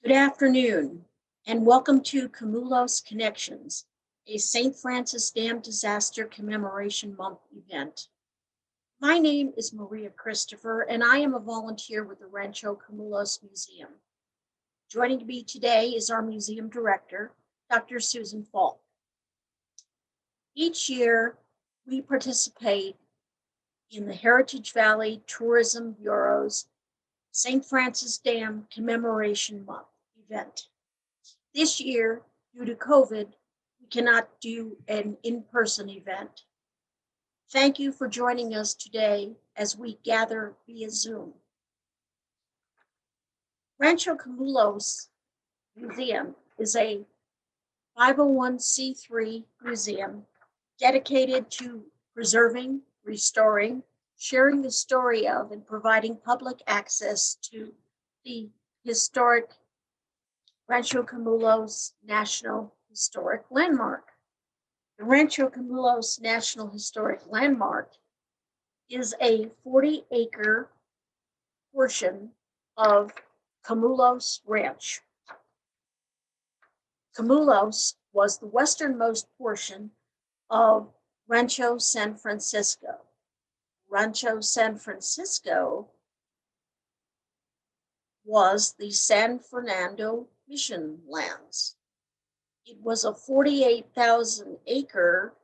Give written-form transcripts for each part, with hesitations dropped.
Good afternoon, and welcome to Camulos Connections, a St. Francis Dam Disaster Commemoration Month event. My name is Maria Christopher, and I am a volunteer with the Rancho Camulos Museum. Joining me today is our museum director, Dr. Susan Falk. Each year, we participate in the Heritage Valley Tourism Bureau's St. Francis Dam Commemoration Month event. This year, due to COVID, we cannot do an in-person event. Thank you for joining us today as we gather via Zoom. Rancho Camulos Museum is a 501c3 museum dedicated to preserving, restoring, sharing the story of, and providing public access to the historic Rancho Camulos National Historic Landmark. The Rancho Camulos National Historic Landmark is a 40-acre portion of Camulos Ranch. Camulos was the westernmost portion of Rancho San Francisco. Rancho San Francisco was the San Fernando Mission lands. It was a 48,000 acre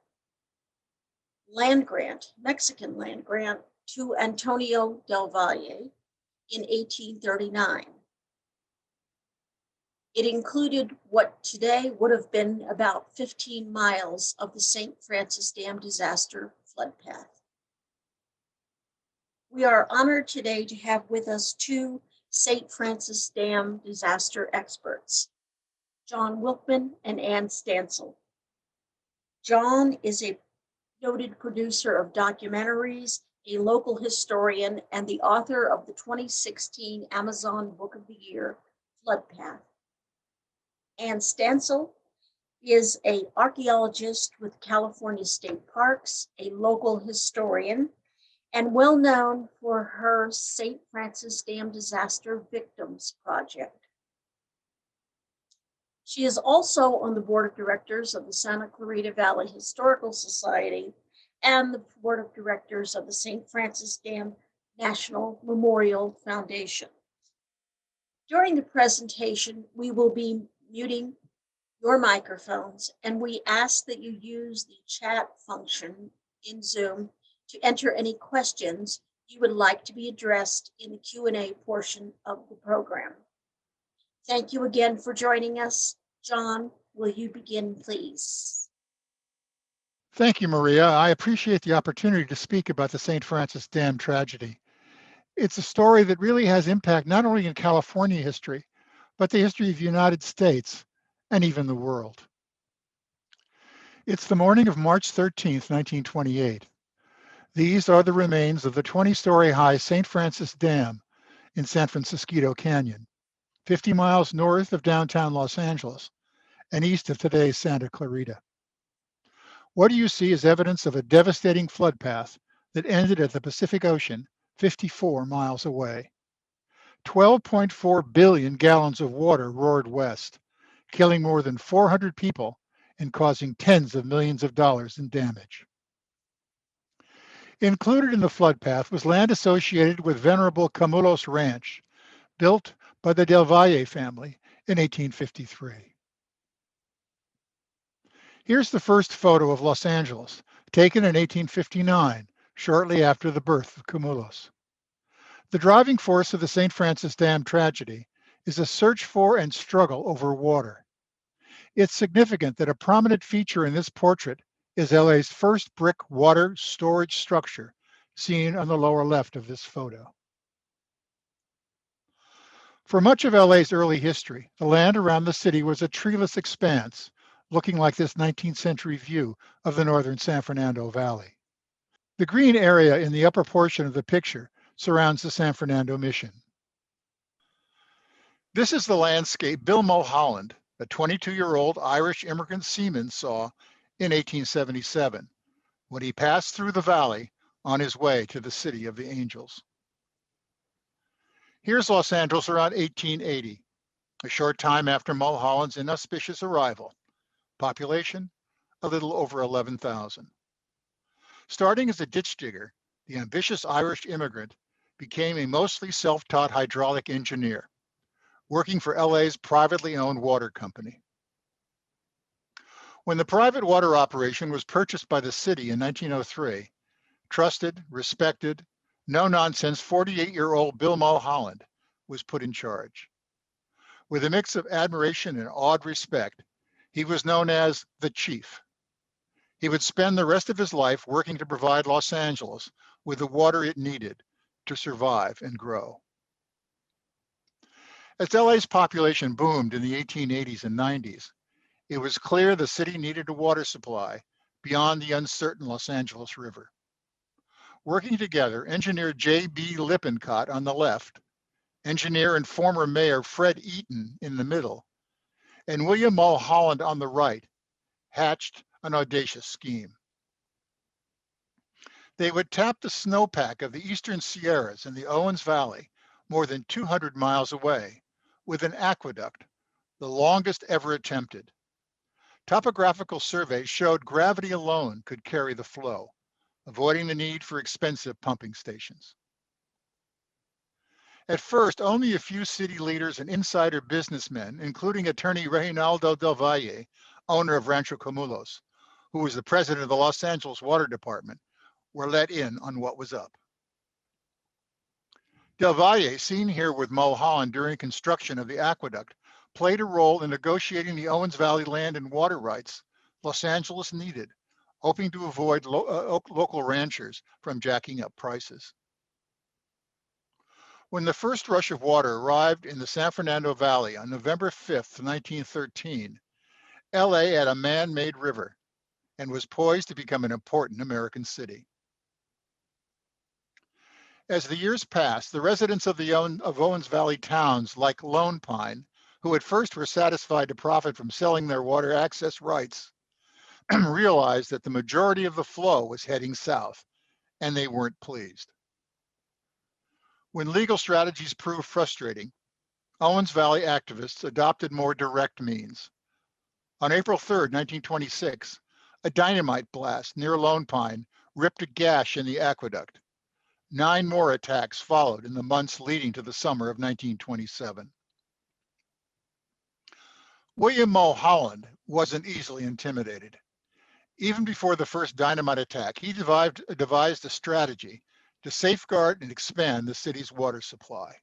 land grant, Mexican land grant, to Antonio del Valle in 1839. It included what today would have been about 15 miles of the St. Francis Dam disaster flood path. We are honored today to have with us two St. Francis Dam disaster experts, John Wilkman and Ann Stansel. John is a noted producer of documentaries, a local historian, and the author of the 2016 Amazon Book of the Year, Flood Path. Ann Stansel is an archaeologist with California State Parks, a local historian, and well known for her St. Francis Dam Disaster Victims Project. She is also on the board of directors of the Santa Clara Valley Historical Society and the board of directors of the St. Francis Dam National Memorial Foundation. During the presentation, we will be muting your microphones, and we ask that you use the chat function in Zoom to enter any questions you would like to be addressed in the Q&A portion of the program. Thank you again for joining us. John, will you begin, please? Thank you, Maria. I appreciate the opportunity to speak about the St. Francis Dam tragedy. It's a story that really has impact not only in California history, but the history of the United States and even the world. It's the morning of March 13th, 1928. These are the remains of the 20-story high St. Francis Dam in San Francisquito Canyon, 50 miles north of downtown Los Angeles and east of today's Santa Clarita. What do you see is evidence of a devastating flood path that ended at the Pacific Ocean 54 miles away. 12.4 billion gallons of water roared west, killing more than 400 people and causing tens of millions of dollars in damage. Included in the flood path was land associated with venerable Camulos Ranch, built by the Del Valle family in 1853. Here's the first photo of Los Angeles, taken in 1859, shortly after the birth of Camulos. The driving force of the St. Francis Dam tragedy is a search for and struggle over water. It's significant that a prominent feature in this portrait is LA's first brick water storage structure, seen on the lower left of this photo. For much of LA's early history, the land around the city was a treeless expanse, looking like this 19th century view of the northern San Fernando Valley. The green area in the upper portion of the picture surrounds the San Fernando Mission. This is the landscape Bill Mulholland, a 22-year-old Irish immigrant seaman, saw in 1877 when he passed through the valley on his way to the City of the Angels. Here's Los Angeles around 1880. a short time after Mulholland's inauspicious arrival. Population, a little over 11,000. Starting as a ditch digger, the ambitious Irish immigrant became a mostly self-taught hydraulic engineer, working for LA's privately owned water company. When the private water operation was purchased by the city in 1903, trusted, respected, no-nonsense 48-year-old Bill Mulholland was put in charge. With a mix of admiration and awed respect, he was known as the Chief. He would spend the rest of his life working to provide Los Angeles with the water it needed to survive and grow. As LA's population boomed in the 1880s and 90s, it was clear the city needed a water supply beyond the uncertain Los Angeles River. Working together, engineer J.B. Lippincott on the left, engineer and former mayor Fred Eaton in the middle, and William Mulholland on the right, hatched an audacious scheme. They would tap the snowpack of the eastern Sierras in the Owens Valley, more than 200 miles away, with an aqueduct, the longest ever attempted. Topographical surveys showed gravity alone could carry the flow, avoiding the need for expensive pumping stations. At first, only a few city leaders and insider businessmen, including attorney Reginaldo Del Valle, owner of Rancho Camulos, who was the president of the Los Angeles Water Department, were let in on what was up. Del Valle, seen here with Mulholland during construction of the aqueduct, played a role in negotiating the Owens Valley land and water rights Los Angeles needed, hoping to avoid local ranchers from jacking up prices. When the first rush of water arrived in the San Fernando Valley on November 5th, 1913, LA had a man-made river and was poised to become an important American city. As the years passed, the residents of Owens Valley towns like Lone Pine, who at first were satisfied to profit from selling their water access rights, realized that the majority of the flow was heading south, and they weren't pleased. When legal strategies proved frustrating, Owens Valley activists adopted more direct means. On April 3rd, 1926, a dynamite blast near Lone Pine ripped a gash in the aqueduct. 9 more attacks followed in the months leading to the summer of 1927. William Mulholland wasn't easily intimidated. Even before the first dynamite attack, he devised a strategy to safeguard and expand the city's water supply.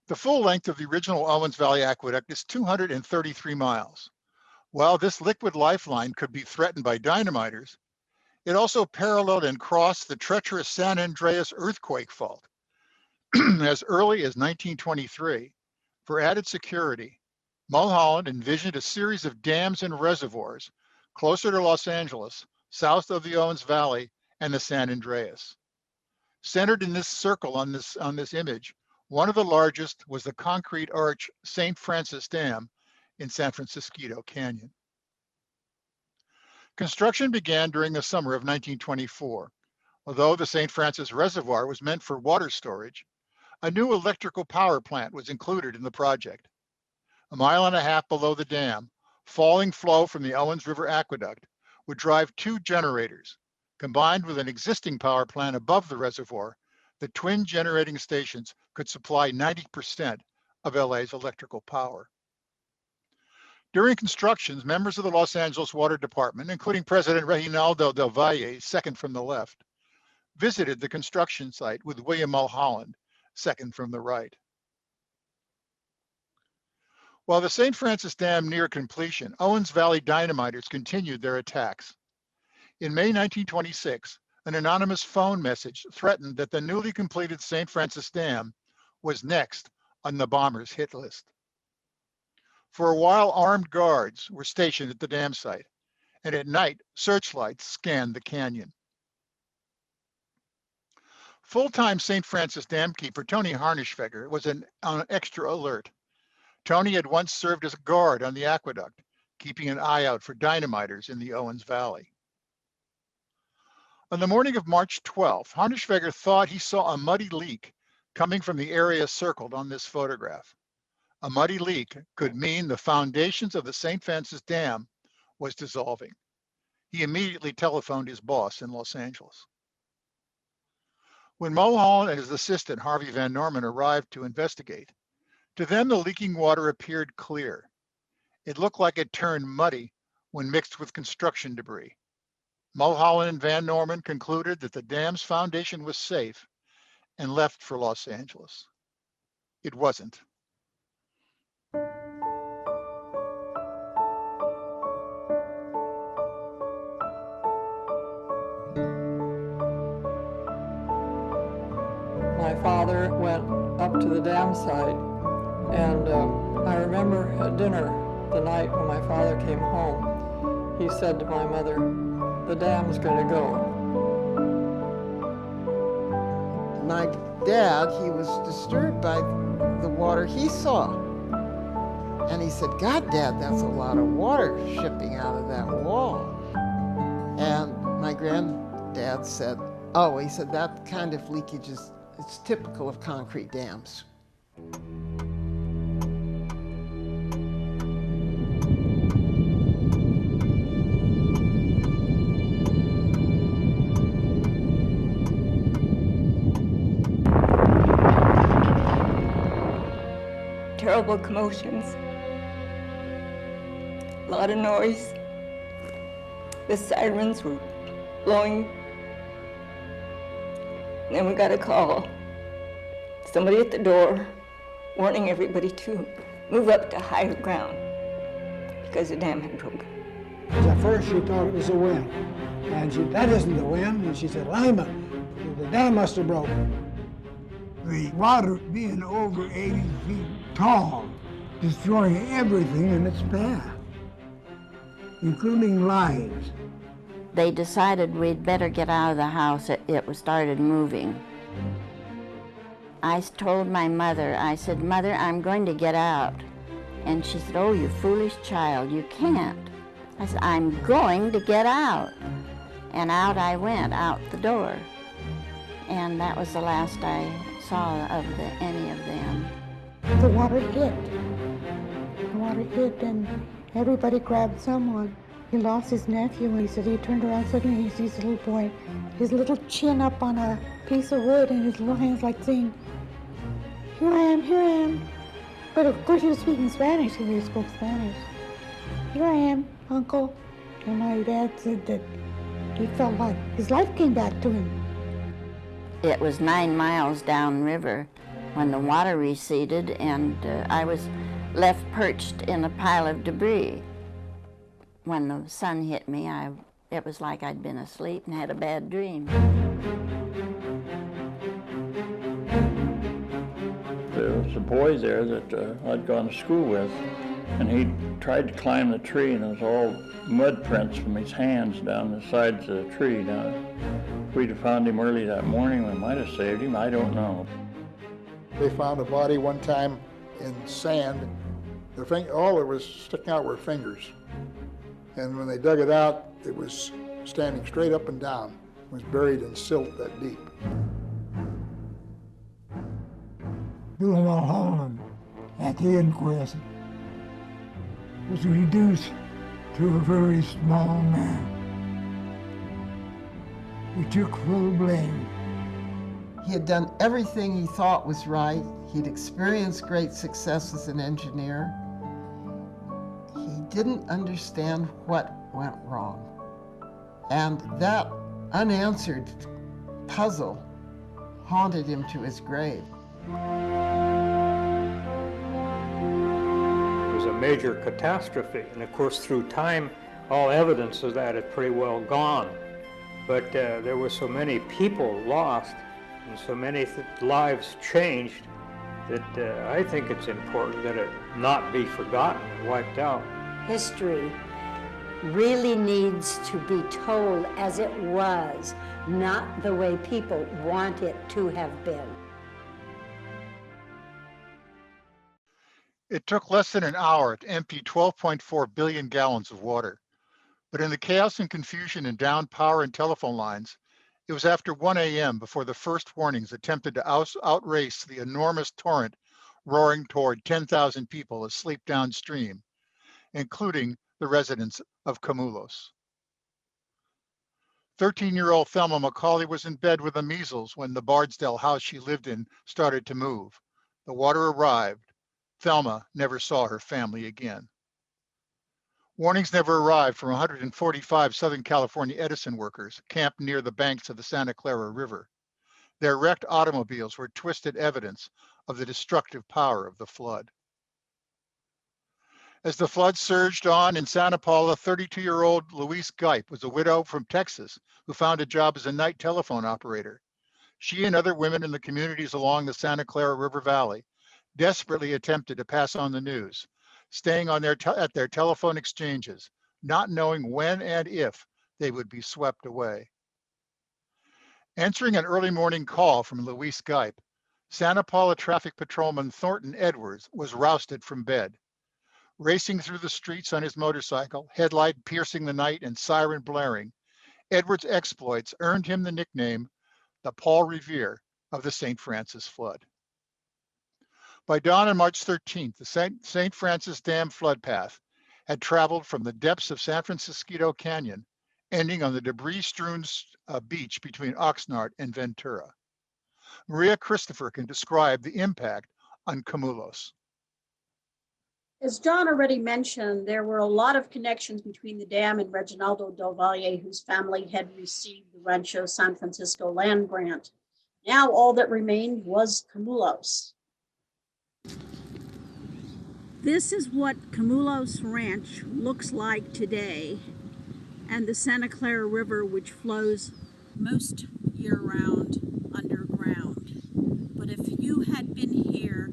The full length of the original Owens Valley Aqueduct is 233 miles. While this liquid lifeline could be threatened by dynamiters, it also paralleled and crossed the treacherous San Andreas earthquake fault. As early as 1923, for added security, Mulholland envisioned a series of dams and reservoirs closer to Los Angeles, south of the Owens Valley and the San Andreas. Centered in this circle on this image, one of the largest was the concrete arch St. Francis Dam in San Francisquito Canyon. Construction began during the summer of 1924. Although the St. Francis Reservoir was meant for water storage, a new electrical power plant was included in the project. A mile and a half below the dam, falling flow from the Owens River Aqueduct would drive 2 generators. Combined with an existing power plant above the reservoir, the twin generating stations could supply 90% of LA's electrical power. During construction, members of the Los Angeles Water Department, including President Reginaldo Del Valle, second from the left, visited the construction site with William Mulholland, second from the right. While the St. Francis Dam neared completion, Owens Valley dynamiters continued their attacks. In May 1926, an anonymous phone message threatened that the newly completed St. Francis Dam was next on the bombers' hit list. For a while, armed guards were stationed at the dam site, and at night, searchlights scanned the canyon. Full-time St. Francis Dam keeper Tony Harnischfeger was on extra alert. Tony had once served as a guard on the aqueduct, keeping an eye out for dynamiters in the Owens Valley. On the morning of March 12th, Harnischfeger thought he saw a muddy leak coming from the area circled on this photograph. A muddy leak could mean the foundations of the St. Francis Dam was dissolving. He immediately telephoned his boss in Los Angeles. When Mulholland and his assistant, Harvey Van Norman, arrived to investigate, to them the leaking water appeared clear. It looked like it turned muddy when mixed with construction debris. Mulholland and Van Norman concluded that the dam's foundation was safe and left for Los Angeles. It wasn't. My father went up to the dam site, and I remember at dinner the night when my father came home, he said to my mother, "The dam's gonna go." My dad, he was disturbed by the water he saw. And he said, "God, Dad, that's a lot of water shipping out of that wall." And my granddad said, "Oh," he said, "that kind of leakage it's typical of concrete dams." Terrible commotions, a lot of noise. The sirens were blowing. And then we got a call, somebody at the door warning everybody to move up to higher ground because the dam had broken. At first she thought it was the wind, and she said, "That isn't the wind," and she said, "Lima, the dam must have broken." The water being over 80 feet tall, destroying everything in its path, including lives. They decided we'd better get out of the house. It was started moving. I told my mother, I said, "Mother, I'm going to get out." And she said, "Oh, you foolish child, you can't." I said, "I'm going to get out." And out I went, out the door. And that was the last I saw of any of them. The water hit. The water hit, and everybody grabbed someone. He lost his nephew, and he said he turned around suddenly, he sees a little boy, his little chin up on a piece of wood, and his little hands like saying, "Here I am, here I am." But of course he was speaking Spanish, he really spoke Spanish. "Here I am, Uncle." And my dad said that he felt like his life came back to him. It was 9 miles downriver when the water receded, and I was left perched in a pile of debris. When the sun hit me, it was like I'd been asleep and had a bad dream. There was a boy there that I'd gone to school with, and he tried to climb the tree, and there was all mud prints from his hands down the sides of the tree. Now, if we'd have found him early that morning, we might have saved him. I don't know. They found a body one time in sand. All that was sticking out were fingers. And when they dug it out, it was standing straight up and down. It was buried in silt that deep. Bill Mulholland at the inquest was reduced to a very small man. He took full blame. He had done everything he thought was right. He'd experienced great success as an engineer. He didn't understand what went wrong. And that unanswered puzzle haunted him to his grave. It was a major catastrophe, and of course through time, all evidence of that had pretty well gone. But there were so many people lost, and so many lives changed, that I think it's important that it not be forgotten and wiped out. History really needs to be told as it was, not the way people want it to have been. It took less than an hour to empty 12.4 billion gallons of water. But in the chaos and confusion and downed power and telephone lines, it was after 1 a.m. before the first warnings attempted to outrace the enormous torrent roaring toward 10,000 people asleep downstream, including the residents of Camulos. 13-year-old Thelma McCauley was in bed with the measles when the Bardsdale house she lived in started to move. The water arrived. Thelma never saw her family again. Warnings never arrived from 145 Southern California Edison workers camped near the banks of the Santa Clara River. Their wrecked automobiles were twisted evidence of the destructive power of the flood. As the flood surged on in Santa Paula, 32-year-old Louise Gipe was a widow from Texas who found a job as a night telephone operator. She and other women in the communities along the Santa Clara River Valley desperately attempted to pass on the news, staying on at their telephone exchanges, not knowing when and if they would be swept away. Answering an early morning call from Louise Gipe, Santa Paula traffic patrolman Thornton Edwards was rousted from bed. Racing through the streets on his motorcycle, headlight piercing the night and siren blaring, Edwards' exploits earned him the nickname, the Paul Revere of the St. Francis flood. By dawn on March 13th, the St. Francis Dam flood path had traveled from the depths of San Francisquito Canyon, ending on the debris-strewn beach between Oxnard and Ventura. Maria Christopher can describe the impact on Camulos. As John already mentioned, there were a lot of connections between the dam and Reginaldo Del Valle, whose family had received the Rancho San Francisco land grant. Now all that remained was Camulos. This is what Camulos Ranch looks like today, and the Santa Clara River, which flows most year-round underground. But if you had been here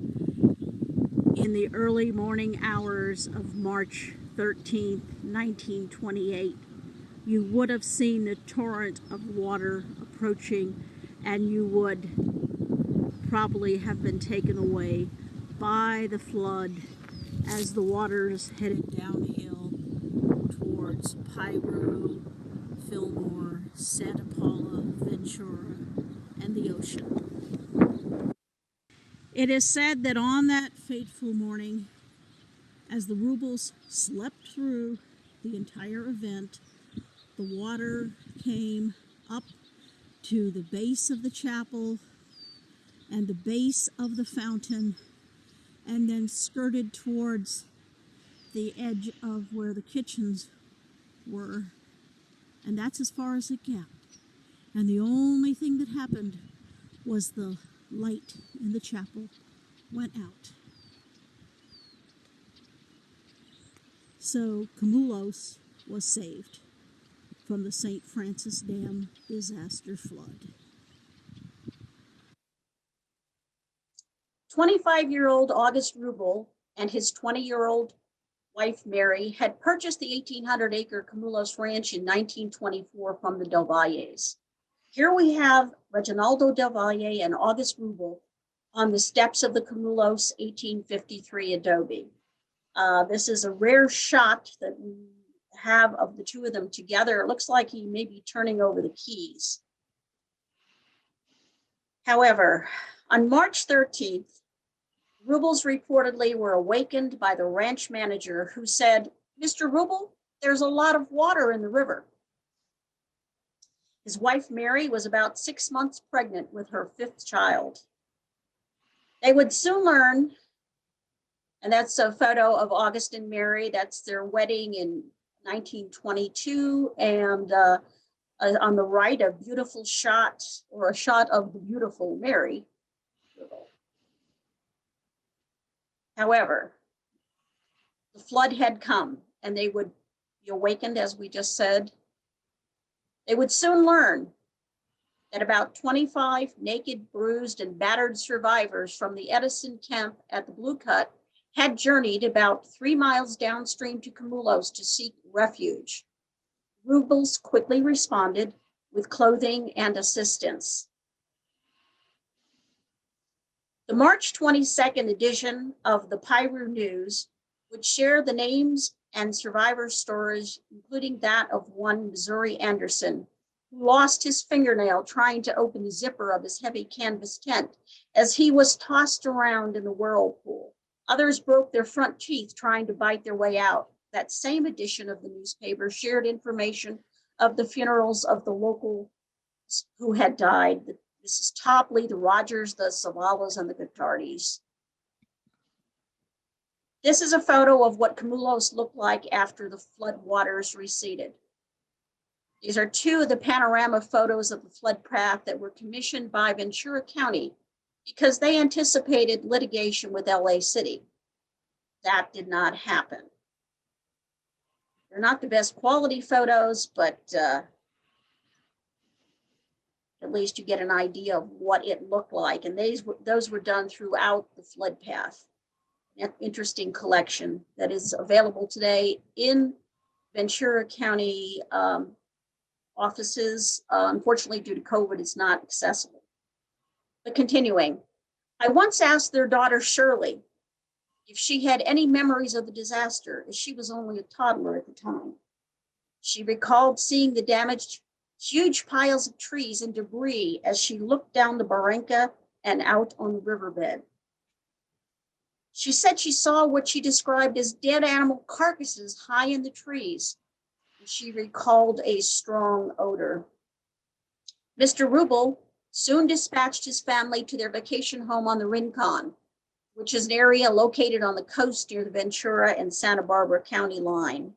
in the early morning hours of March 13th, 1928, you would have seen the torrent of water approaching, and you would probably have been taken away by the flood as the waters headed downhill towards Piru, Fillmore, Santa Paula, Ventura, and the ocean. It is said that on that fateful morning, as the Rubles slept through the entire event, the water came up to the base of the chapel and the base of the fountain, and then skirted towards the edge of where the kitchens were. And that's as far as it got. And the only thing that happened was the light in the chapel went out. So Camulos was saved from the St. Francis Dam disaster flood. 25-year-old August Rubel and his 20-year-old wife Mary had purchased the 1,800-acre Camulos Ranch in 1924 from the Del Valles. Here we have Reginaldo Del Valle and August Rubel on the steps of the Camulos 1853 adobe. This is a rare shot that we have of the two of them together. It looks like he may be turning over the keys. However, on March 13th, Rubels reportedly were awakened by the ranch manager who said, "Mr. Rubel, there's a lot of water in the river." His wife, Mary, was about 6 months pregnant with her 5th child. They would soon learn, and that's a photo of August and Mary. That's their wedding in 1922. And on the right, a beautiful shot, or a shot of the beautiful Mary. However, the flood had come, and they would be awakened, as we just said. They would soon learn that about 25 naked, bruised, and battered survivors from the Edison camp at the Blue Cut had journeyed about 3 miles downstream to Camulos to seek refuge. Rubels quickly responded with clothing and assistance. The March 22nd edition of the Piru News would share the names and survivor stories, including that of one Missouri Anderson, who lost his fingernail trying to open the zipper of his heavy canvas tent as he was tossed around in the whirlpool. Others broke their front teeth trying to bite their way out. That same edition of the newspaper shared information of the funerals of the locals who had died: the Mrs. Topley, the Rogers, the Savalas, and the Guttardis. This is a photo of what Camulos looked like after the floodwaters receded. These are two of the panorama photos of the flood path that were commissioned by Ventura County because they anticipated litigation with LA City. That did not happen. They're not the best quality photos, but at least you get an idea of what it looked like. And those were done throughout the flood path. An interesting collection that is available today in Ventura County offices. Unfortunately, due to COVID, it's not accessible. But continuing, I once asked their daughter, Shirley, if she had any memories of the disaster, as she was only a toddler at the time. She recalled seeing the damaged huge piles of trees and debris as she looked down the barranca and out on the riverbed. She said she saw what she described as dead animal carcasses high in the trees. She recalled a strong odor. Mr. Rubel soon dispatched his family to their vacation home on the Rincon, which is an area located on the coast near the Ventura and Santa Barbara County line.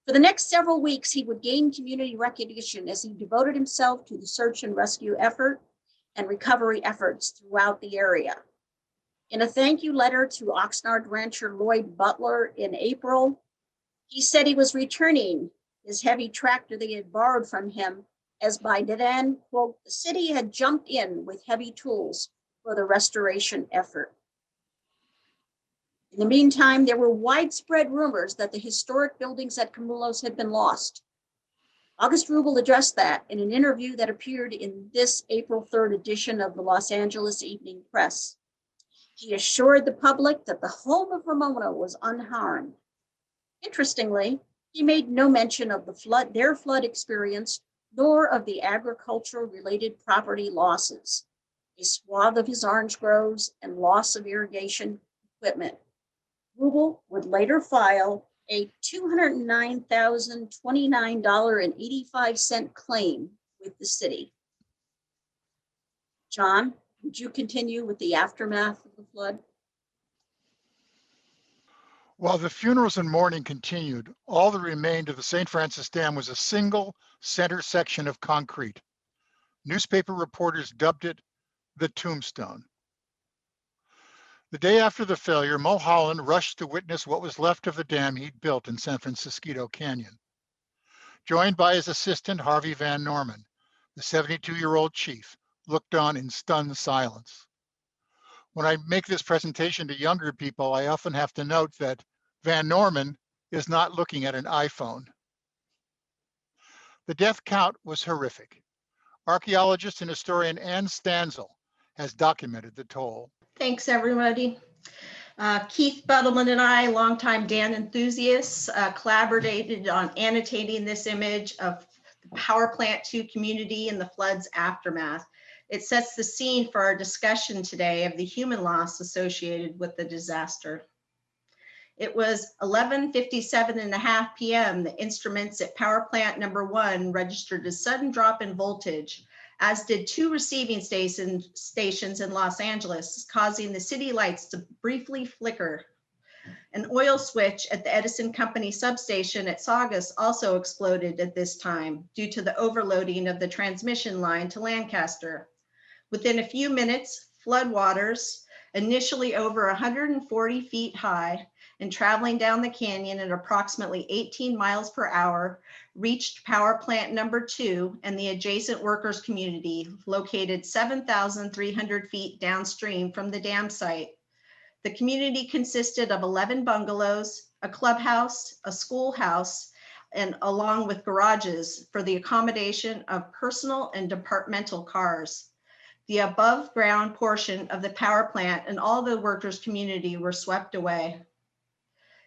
For the next several weeks, he would gain community recognition as he devoted himself to the search and rescue effort and recovery efforts throughout the area. In a thank you letter to Oxnard rancher Lloyd Butler in April, he said he was returning his heavy tractor that he had borrowed from him, as by then, quote, the city had jumped in with heavy tools for the restoration effort. In the meantime, there were widespread rumors that the historic buildings at Camulos had been lost. August Rubel addressed that in an interview that appeared in this April 3rd edition of the Los Angeles Evening Press. He assured the public that the home of Ramona was unharmed. Interestingly, he made no mention of their flood experience, nor of the agricultural-related property losses, a swath of his orange groves, and loss of irrigation equipment. Rubel would later file a $209,029.85 claim with the city. John, would you continue with the aftermath of the flood? While the funerals and mourning continued, all that remained of the St. Francis Dam was a single center section of concrete. Newspaper reporters dubbed it the tombstone. The day after the failure, Mulholland rushed to witness what was left of the dam he'd built in San Francisquito Canyon. Joined by his assistant, Harvey Van Norman, the 72-year-old chief looked on in stunned silence. When I make this presentation to younger people, I often have to note that Van Norman is not looking at an iPhone. The death count was horrific. Archaeologist and historian Ann Stanzel has documented the toll. Thanks, everybody. Keith Buttleman and I, longtime dam enthusiasts, collaborated on annotating this image of the Power Plant 2 community in the flood's aftermath. It sets the scene for our discussion today of the human loss associated with the disaster. It was 11:57.5 p.m. The instruments at Power Plant number 1 registered a sudden drop in voltage, as did 2 receiving stations in Los Angeles, causing the city lights to briefly flicker. An oil switch at the Edison Company substation at Saugus also exploded at this time due to the overloading of the transmission line to Lancaster. Within a few minutes, floodwaters, initially over 140 feet high and traveling down the canyon at approximately 18 miles per hour, reached Power Plant number 2 and the adjacent workers community located 7,300 feet downstream from the dam site. The community consisted of 11 bungalows, a clubhouse, a schoolhouse, and along with garages for the accommodation of personal and departmental cars. The above ground portion of the power plant and all the workers community were swept away.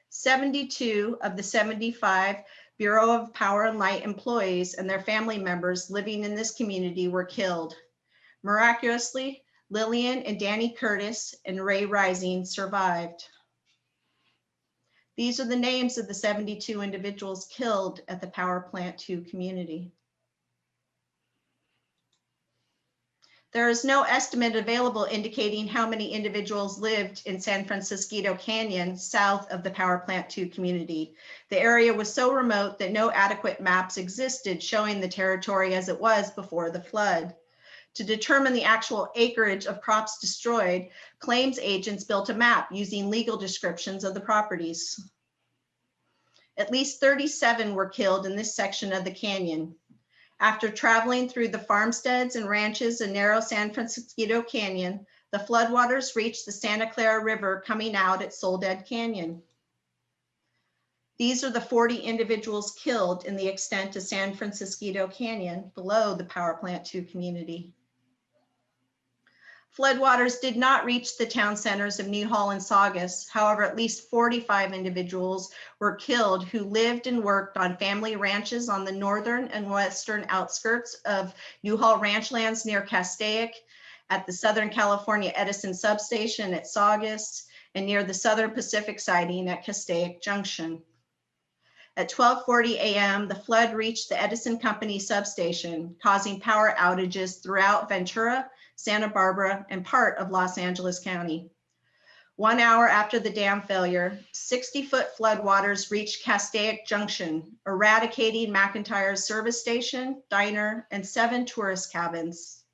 72 of the 75 Bureau of Power and Light employees and their family members living in this community were killed. Miraculously, Lillian and Danny Curtis and Ray Rising survived. These are the names of the 72 individuals killed at the Power Plant 2 community. There is no estimate available indicating how many individuals lived in San Francisquito Canyon south of the Power Plant 2 community. The area was so remote that no adequate maps existed showing the territory as it was before the flood. To determine the actual acreage of crops destroyed, claims agents built a map using legal descriptions of the properties. At least 37 were killed in this section of the canyon. After traveling through the farmsteads and ranches in narrow San Francisquito Canyon, the floodwaters reached the Santa Clara River coming out at Soledad Canyon. These are the 40 individuals killed in the extent of San Francisquito Canyon below the Power Plant 2 community. Floodwaters did not reach the town centers of Newhall and Saugus. However, at least 45 individuals were killed who lived and worked on family ranches on the northern and western outskirts of Newhall ranchlands near Castaic, at the Southern California Edison substation at Saugus, and near the Southern Pacific siding at Castaic Junction. At 12:40 a.m., the flood reached the Edison Company substation, causing power outages throughout Ventura, Santa Barbara, and part of Los Angeles County. 1 hour after the dam failure, 60-foot floodwaters reached Castaic Junction, eradicating McIntyre's service station, diner, and 7 tourist cabins.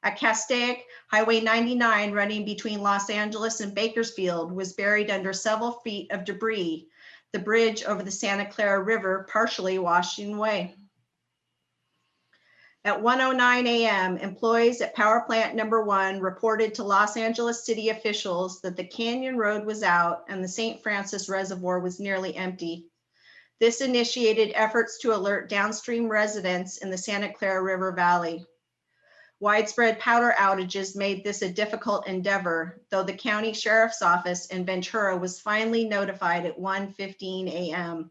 At Castaic, Highway 99 running between Los Angeles and Bakersfield was buried under several feet of debris, the bridge over the Santa Clara River partially washing away. At 1:09 a.m., employees at Power Plant Number 1 reported to Los Angeles city officials that the Canyon Road was out and the St. Francis Reservoir was nearly empty. This initiated efforts to alert downstream residents in the Santa Clara River Valley. Widespread power outages made this a difficult endeavor, though the county sheriff's office in Ventura was finally notified at 1:15 a.m.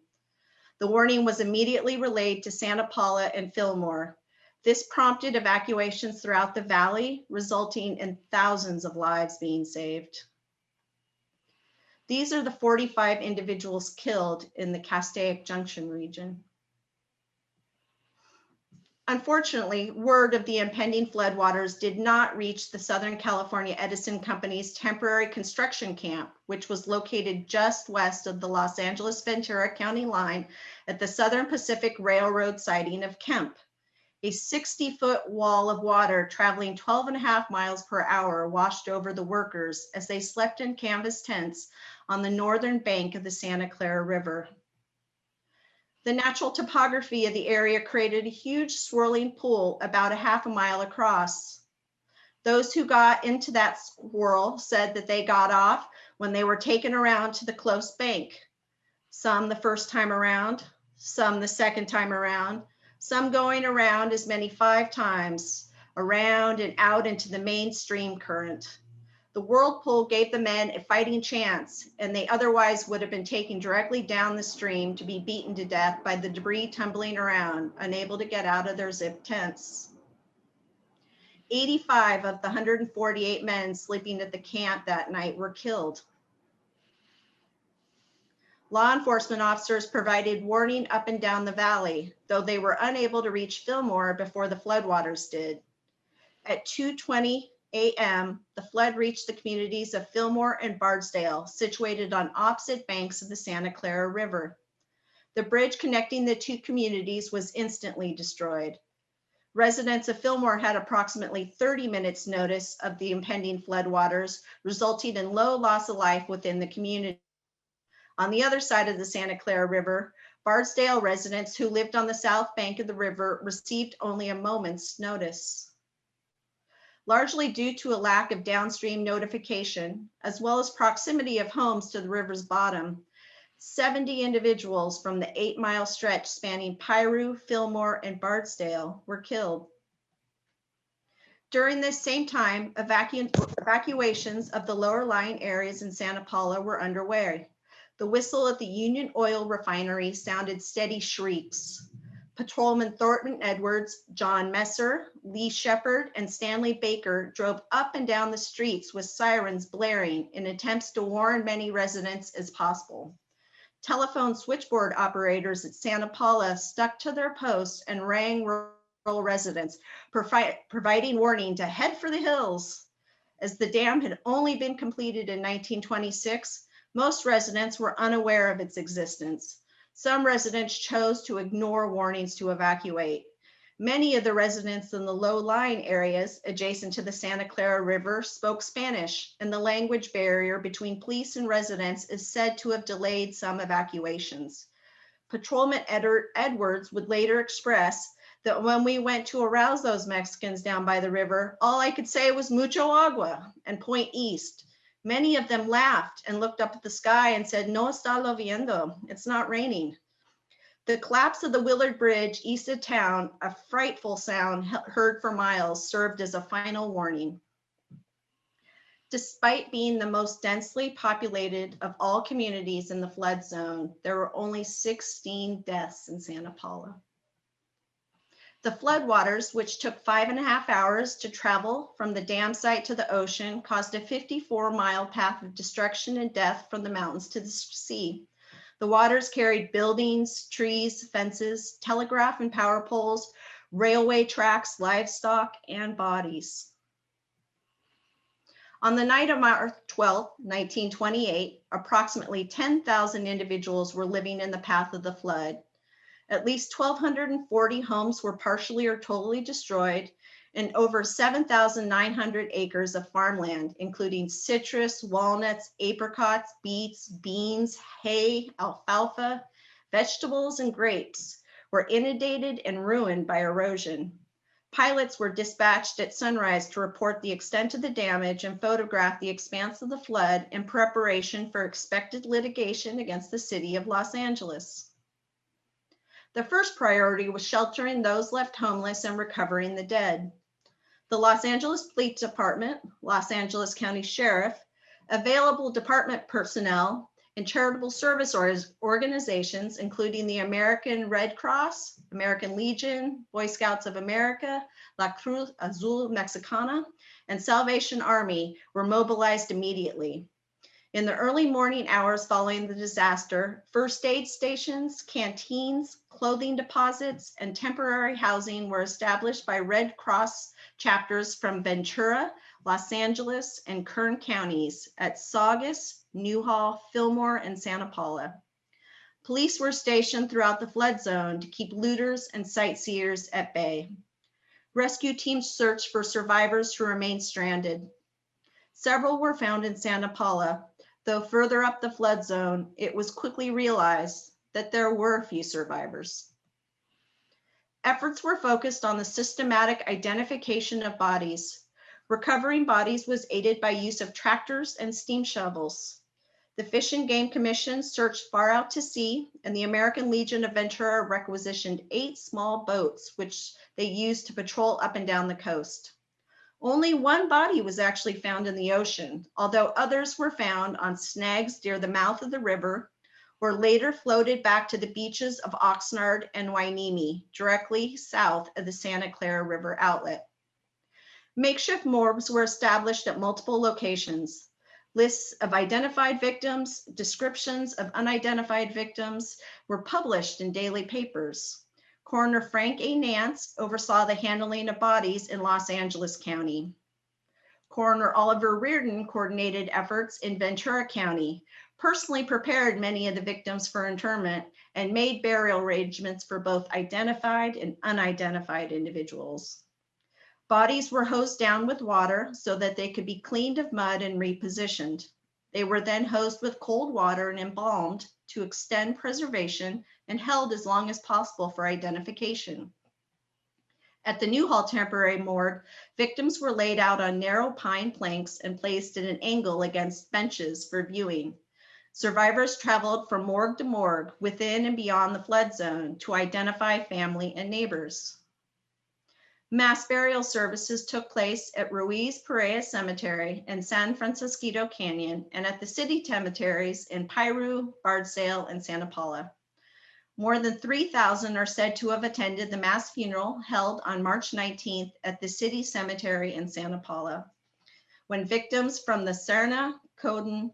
The warning was immediately relayed to Santa Paula and Fillmore. This prompted evacuations throughout the valley, resulting in thousands of lives being saved. These are the 45 individuals killed in the Castaic Junction region. Unfortunately, word of the impending floodwaters did not reach the Southern California Edison Company's temporary construction camp, which was located just west of the Los Angeles-Ventura County line at the Southern Pacific Railroad siding of Kemp. A 60-foot wall of water traveling 12.5 miles per hour washed over the workers as they slept in canvas tents on the northern bank of the Santa Clara River. The natural topography of the area created a huge swirling pool about 1/2 mile across. Those who got into that swirl said that they got off when they were taken around to the close bank. Some the first time around, some the second time around, some going around as many 5 times, around and out into the mainstream current. The whirlpool gave the men a fighting chance, and they otherwise would have been taken directly down the stream to be beaten to death by the debris tumbling around, unable to get out of their zip tents. 85 of the 148 men sleeping at the camp that night were killed. Law enforcement officers provided warning up and down the valley, though they were unable to reach Fillmore before the floodwaters did. At 2:20 a.m., the flood reached the communities of Fillmore and Bardsdale, situated on opposite banks of the Santa Clara River. The bridge connecting the 2 communities was instantly destroyed. Residents of Fillmore had approximately 30 minutes notice of the impending floodwaters, resulting in low loss of life within the community. On the other side of the Santa Clara River, Bardsdale residents who lived on the south bank of the river received only a moment's notice. Largely due to a lack of downstream notification, as well as proximity of homes to the river's bottom, 70 individuals from the 8-mile stretch spanning Piru, Fillmore, and Bardsdale were killed. During this same time, evacuations of the lower lying areas in Santa Paula were underway. The whistle at the Union Oil refinery sounded steady shrieks. Patrolman Thornton Edwards, John Messer, Lee Shepard, and Stanley Baker drove up and down the streets with sirens blaring in attempts to warn many residents as possible. Telephone switchboard operators at Santa Paula stuck to their posts and rang rural residents, providing warning to head for the hills. As the dam had only been completed in 1926, most residents were unaware of its existence. Some residents chose to ignore warnings to evacuate. Many of the residents in the low-lying areas adjacent to the Santa Clara River spoke Spanish, and the language barrier between police and residents is said to have delayed some evacuations. Patrolman Edwards would later express that when we went to arouse those Mexicans down by the river, all I could say was mucho agua and point east. Many of them laughed and looked up at the sky and said, no está lloviendo, it's not raining. The collapse of the Willard Bridge east of town, a frightful sound heard for miles, served as a final warning. Despite being the most densely populated of all communities in the flood zone, there were only 16 deaths in Santa Paula. The floodwaters, which took 5.5 hours to travel from the dam site to the ocean, caused a 54-mile path of destruction and death from the mountains to the sea. The waters carried buildings, trees, fences, telegraph and power poles, railway tracks, livestock, and bodies. On the night of March 12, 1928, approximately 10,000 individuals were living in the path of the flood. At least 1,240 homes were partially or totally destroyed, and over 7,900 acres of farmland, including citrus, walnuts, apricots, beets, beans, hay, alfalfa, vegetables, and grapes, were inundated and ruined by erosion. Pilots were dispatched at sunrise to report the extent of the damage and photograph the expanse of the flood in preparation for expected litigation against the city of Los Angeles. The first priority was sheltering those left homeless and recovering the dead. The Los Angeles Police Department, Los Angeles County Sheriff, available department personnel, and charitable service organizations, including the American Red Cross, American Legion, Boy Scouts of America, La Cruz Azul Mexicana, and Salvation Army, were mobilized immediately. In the early morning hours following the disaster, first aid stations, canteens, clothing deposits, and temporary housing were established by Red Cross chapters from Ventura, Los Angeles, and Kern counties at Saugus, Newhall, Fillmore, and Santa Paula. Police were stationed throughout the flood zone to keep looters and sightseers at bay. Rescue teams searched for survivors who remained stranded. Several were found in Santa Paula, though further up the flood zone, it was quickly realized that there were few survivors. Efforts were focused on the systematic identification of bodies. Recovering bodies was aided by use of tractors and steam shovels. The Fish and Game Commission searched far out to sea, and the American Legion of Ventura requisitioned 8 small boats, which they used to patrol up and down the coast. Only one body was actually found in the ocean, although others were found on snags near the mouth of the river, or later floated back to the beaches of Oxnard and Wainimi, directly south of the Santa Clara River outlet. Makeshift morgues were established at multiple locations. Lists of identified victims, descriptions of unidentified victims were published in daily papers. Coroner Frank A. Nance oversaw the handling of bodies in Los Angeles County. Coroner Oliver Reardon coordinated efforts in Ventura County, personally prepared many of the victims for interment, and made burial arrangements for both identified and unidentified individuals. Bodies were hosed down with water so that they could be cleaned of mud and repositioned. They were then hosed with cold water and embalmed to extend preservation and held as long as possible for identification. At the Newhall Temporary Morgue, victims were laid out on narrow pine planks and placed at an angle against benches for viewing. Survivors traveled from morgue to morgue within and beyond the flood zone to identify family and neighbors. Mass burial services took place at Ruiz Perea Cemetery and San Francisquito Canyon, and at the city cemeteries in Piru, Bardsdale, and Santa Paula. More than 3,000 are said to have attended the mass funeral held on March 19th at the city cemetery in Santa Paula, when victims from the Serna, Coden,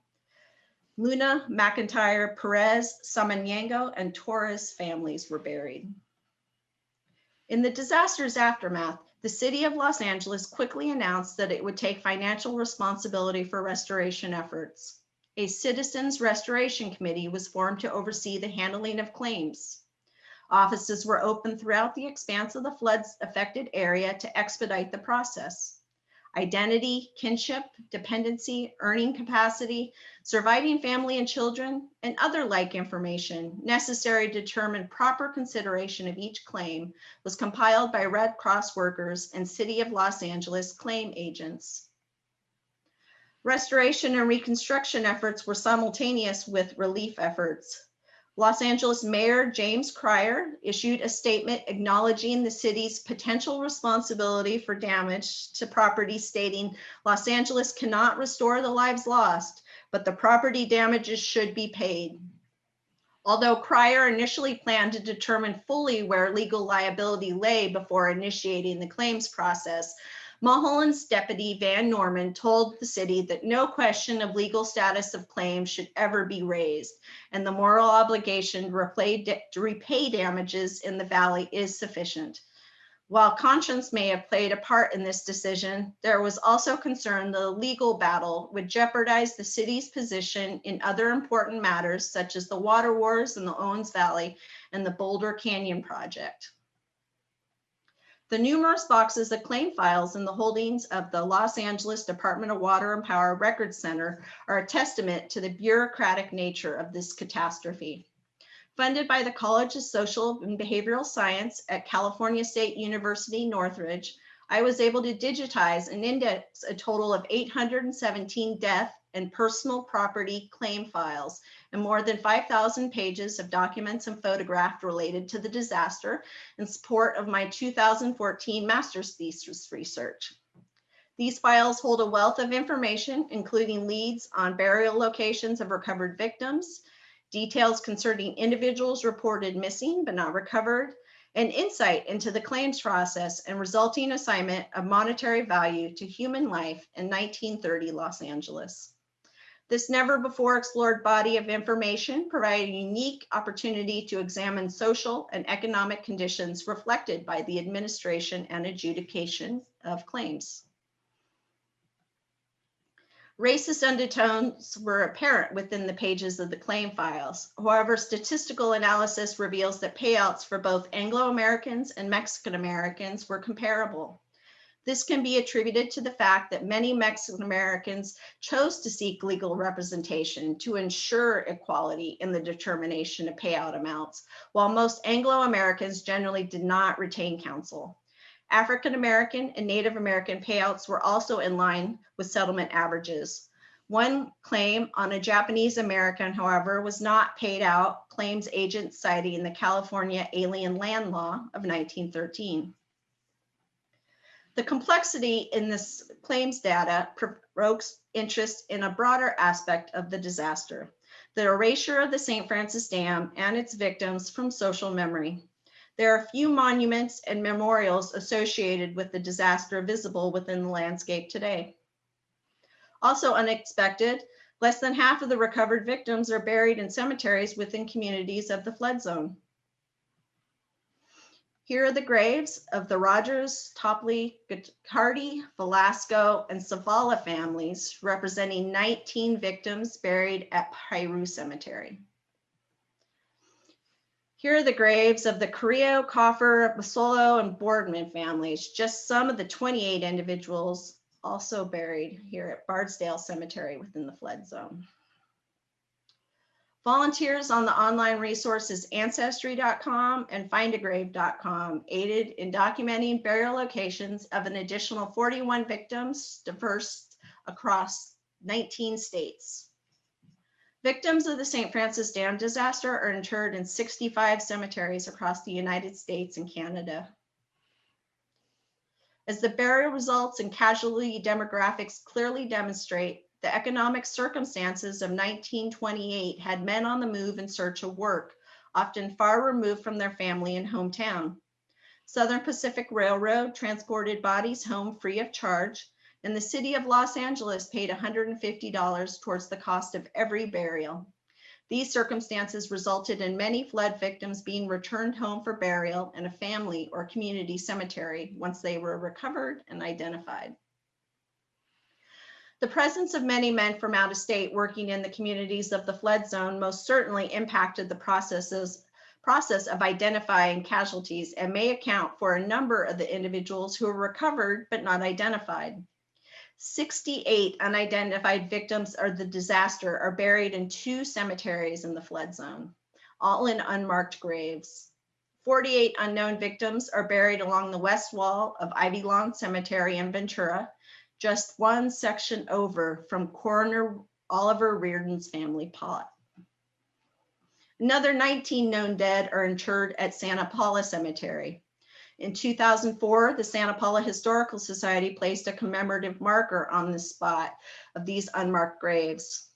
Luna, McIntyre, Perez, Samaniego, and Torres families were buried. In the disaster's aftermath, the city of Los Angeles quickly announced that it would take financial responsibility for restoration efforts. A citizens restoration committee was formed to oversee the handling of claims. Offices were opened throughout the expanse of the floods affected area to expedite the process. Identity, kinship, dependency, earning capacity, surviving family and children, and other like information necessary to determine proper consideration of each claim was compiled by Red Cross workers and City of Los Angeles claim agents. Restoration and reconstruction efforts were simultaneous with relief efforts. Los Angeles Mayor James Cryer issued a statement acknowledging the city's potential responsibility for damage to property, stating, "Los Angeles cannot restore the lives lost, but the property damages should be paid." Although Cryer initially planned to determine fully where legal liability lay before initiating the claims process, Mulholland's deputy Van Norman told the city that no question of legal status of claims should ever be raised, and the moral obligation to repay damages in the valley is sufficient. While conscience may have played a part in this decision, there was also concern that a legal battle would jeopardize the city's position in other important matters, such as the water wars in the Owens Valley and the Boulder Canyon project. The numerous boxes of claim files in the holdings of the Los Angeles Department of Water and Power Records Center are a testament to the bureaucratic nature of this catastrophe. Funded by the College of Social and Behavioral Science at California State University, Northridge, I was able to digitize and index a total of 817 death and personal property claim files and more than 5,000 pages of documents and photographs related to the disaster in support of my 2014 master's thesis research. These files hold a wealth of information, including leads on burial locations of recovered victims, details concerning individuals reported missing but not recovered, and insight into the claims process and resulting assignment of monetary value to human life in 1930 Los Angeles. This never before explored body of information provided a unique opportunity to examine social and economic conditions reflected by the administration and adjudication of claims. Racist undertones were apparent within the pages of the claim files. However, statistical analysis reveals that payouts for both Anglo-Americans and Mexican-Americans were comparable. This can be attributed to the fact that many Mexican-Americans chose to seek legal representation to ensure equality in the determination of payout amounts, while most Anglo-Americans generally did not retain counsel. African-American and Native American payouts were also in line with settlement averages. One claim on a Japanese American, however, was not paid out, claims agents citing the California Alien Land Law of 1913. The complexity in this claims data provokes interest in a broader aspect of the disaster, the erasure of the St. Francis Dam and its victims from social memory. There are few monuments and memorials associated with the disaster visible within the landscape today. Also unexpected, less than half of the recovered victims are buried in cemeteries within communities of the flood zone. Here are the graves of the Rogers, Topley, Hardy, Velasco, and Zavala families, representing 19 victims buried at Piru Cemetery. Here are the graves of the Carrillo, Coffer, Basolo, and Boardman families, just some of the 28 individuals also buried here at Bardsdale Cemetery within the flood zone. Volunteers on the online resources Ancestry.com and findagrave.com aided in documenting burial locations of an additional 41 victims dispersed across 19 states. Victims of the St. Francis Dam disaster are interred in 65 cemeteries across the United States and Canada. As the burial results and casualty demographics clearly demonstrate, the economic circumstances of 1928 had men on the move in search of work, often far removed from their family and hometown. Southern Pacific Railroad transported bodies home free of charge, and the city of Los Angeles paid $150 towards the cost of every burial. These circumstances resulted in many flood victims being returned home for burial in a family or community cemetery once they were recovered and identified. The presence of many men from out of state working in the communities of the flood zone most certainly impacted the process of identifying casualties and may account for a number of the individuals who were recovered but not identified. 68 unidentified victims of the disaster are buried in 2 cemeteries in the flood zone, all in unmarked graves. 48 unknown victims are buried along the west wall of Ivy Lawn Cemetery in Ventura, just one section over from Coroner Oliver Reardon's family plot. Another 19 known dead are interred at Santa Paula Cemetery. In 2004, the Santa Paula Historical Society placed a commemorative marker on the spot of these unmarked graves.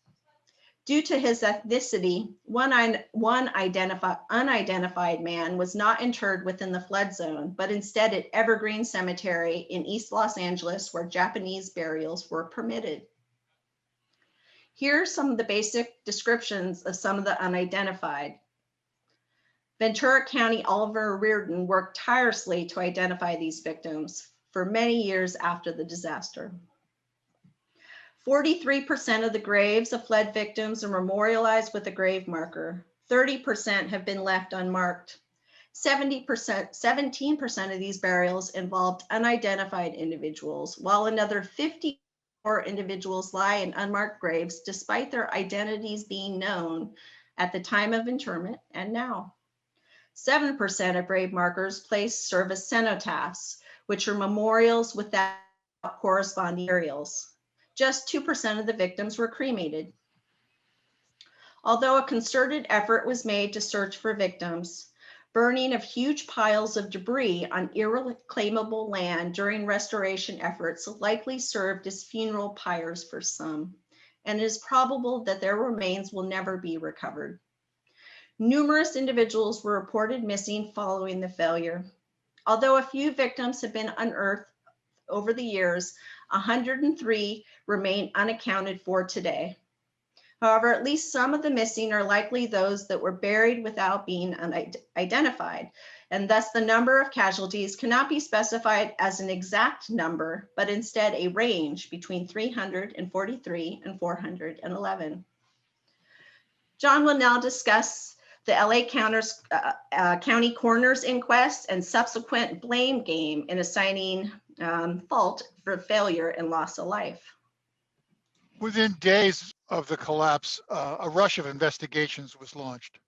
Due to his ethnicity, one unidentified man was not interred within the flood zone, but instead at Evergreen Cemetery in East Los Angeles, where Japanese burials were permitted. Here are some of the basic descriptions of some of the unidentified. Ventura County Oliver Reardon worked tirelessly to identify these victims for many years after the disaster. 43% of the graves of flood victims are memorialized with a grave marker. 30% have been left unmarked. 17% of these burials involved unidentified individuals, while another 54 individuals lie in unmarked graves despite their identities being known at the time of interment and now. 7% of grave markers placed serve as cenotaphs, which are memorials without corresponding burials. Just 2% of the victims were cremated. Although a concerted effort was made to search for victims, burning of huge piles of debris on irreclaimable land during restoration efforts likely served as funeral pyres for some, and it is probable that their remains will never be recovered. Numerous individuals were reported missing following the failure. Although a few victims have been unearthed over the years, 103 remain unaccounted for today. However, at least some of the missing are likely those that were buried without being identified, and thus the number of casualties cannot be specified as an exact number, but instead a range between 343 and 411. John will now discuss the LA County Coroner's Inquest and subsequent blame game in assigning fault for failure and loss of life. Within days of the collapse, a rush of investigations was launched.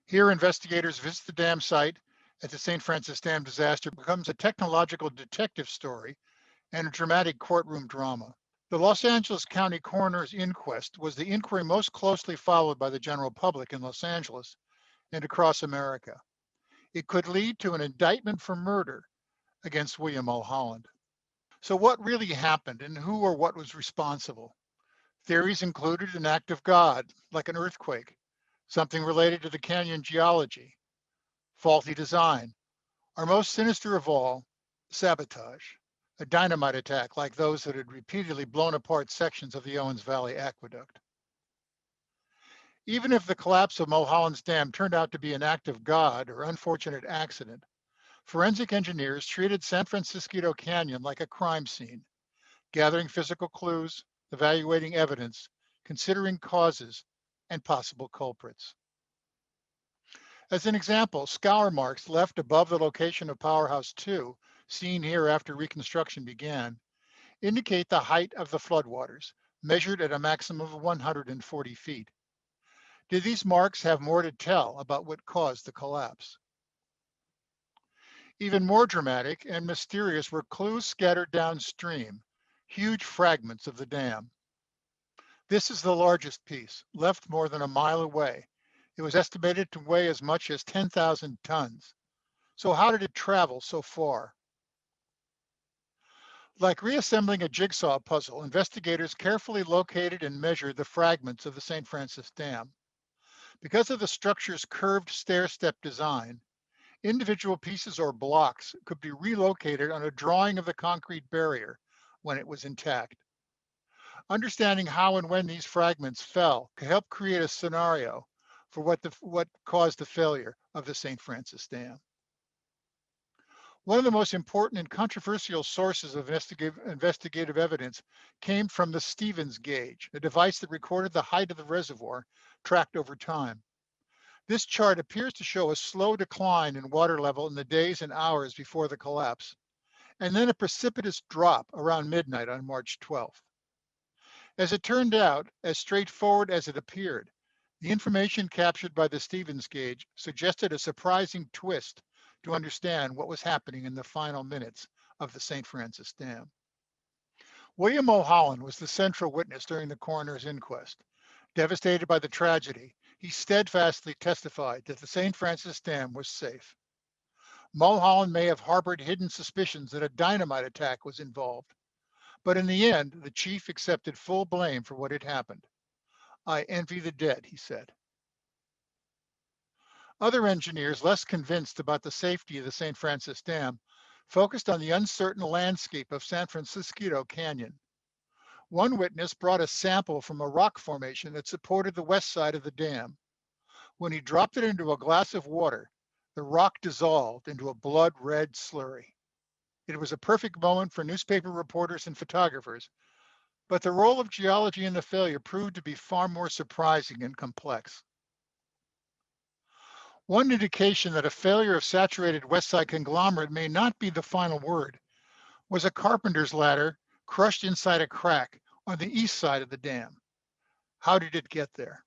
Here, investigators visit the dam site at the St. Francis Dam disaster becomes a technological detective story and a dramatic courtroom drama. The Los Angeles County Coroner's Inquest was the inquiry most closely followed by the general public in Los Angeles and across America. It could lead to an indictment for murder against William Mulholland. So what really happened and who or what was responsible? Theories included an act of God, like an earthquake, something related to the canyon geology, faulty design, or most sinister of all, sabotage, a dynamite attack like those that had repeatedly blown apart sections of the Owens Valley Aqueduct. Even if the collapse of Mulholland's Dam turned out to be an act of God or unfortunate accident, forensic engineers treated San Francisquito Canyon like a crime scene, gathering physical clues, evaluating evidence, considering causes, and possible culprits. As an example, scour marks left above the location of Powerhouse 2, seen here after reconstruction began, indicate the height of the floodwaters, measured at a maximum of 140 feet. Did these marks have more to tell about what caused the collapse? Even more dramatic and mysterious were clues scattered downstream, huge fragments of the dam. This is the largest piece, left more than a mile away. It was estimated to weigh as much as 10,000 tons. So how did it travel so far? Like reassembling a jigsaw puzzle, investigators carefully located and measured the fragments of the St. Francis Dam. Because of the structure's curved stair-step design, individual pieces or blocks could be relocated on a drawing of the concrete barrier when it was intact. Understanding how and when these fragments fell could help create a scenario for what caused the failure of the St. Francis Dam. One of the most important and controversial sources of investigative evidence came from the Stevens gauge, a device that recorded the height of the reservoir tracked over time. This chart appears to show a slow decline in water level in the days and hours before the collapse, and then a precipitous drop around midnight on March 12th. As it turned out, as straightforward as it appeared, the information captured by the Stevens gauge suggested a surprising twist to understand what was happening in the final minutes of the St. Francis Dam. William Mulholland was the central witness during the coroner's inquest. Devastated by the tragedy, he steadfastly testified that the St. Francis Dam was safe. Mulholland may have harbored hidden suspicions that a dynamite attack was involved, but in the end, the chief accepted full blame for what had happened. "I envy the dead," he said. Other engineers, less convinced about the safety of the St. Francis Dam, focused on the uncertain landscape of San Francisquito Canyon. One witness brought a sample from a rock formation that supported the west side of the dam. When he dropped it into a glass of water, the rock dissolved into a blood-red slurry. It was a perfect moment for newspaper reporters and photographers, but the role of geology in the failure proved to be far more surprising and complex. One indication that a failure of saturated west side conglomerate may not be the final word was a carpenter's ladder crushed inside a crack on the east side of the dam. How did it get there?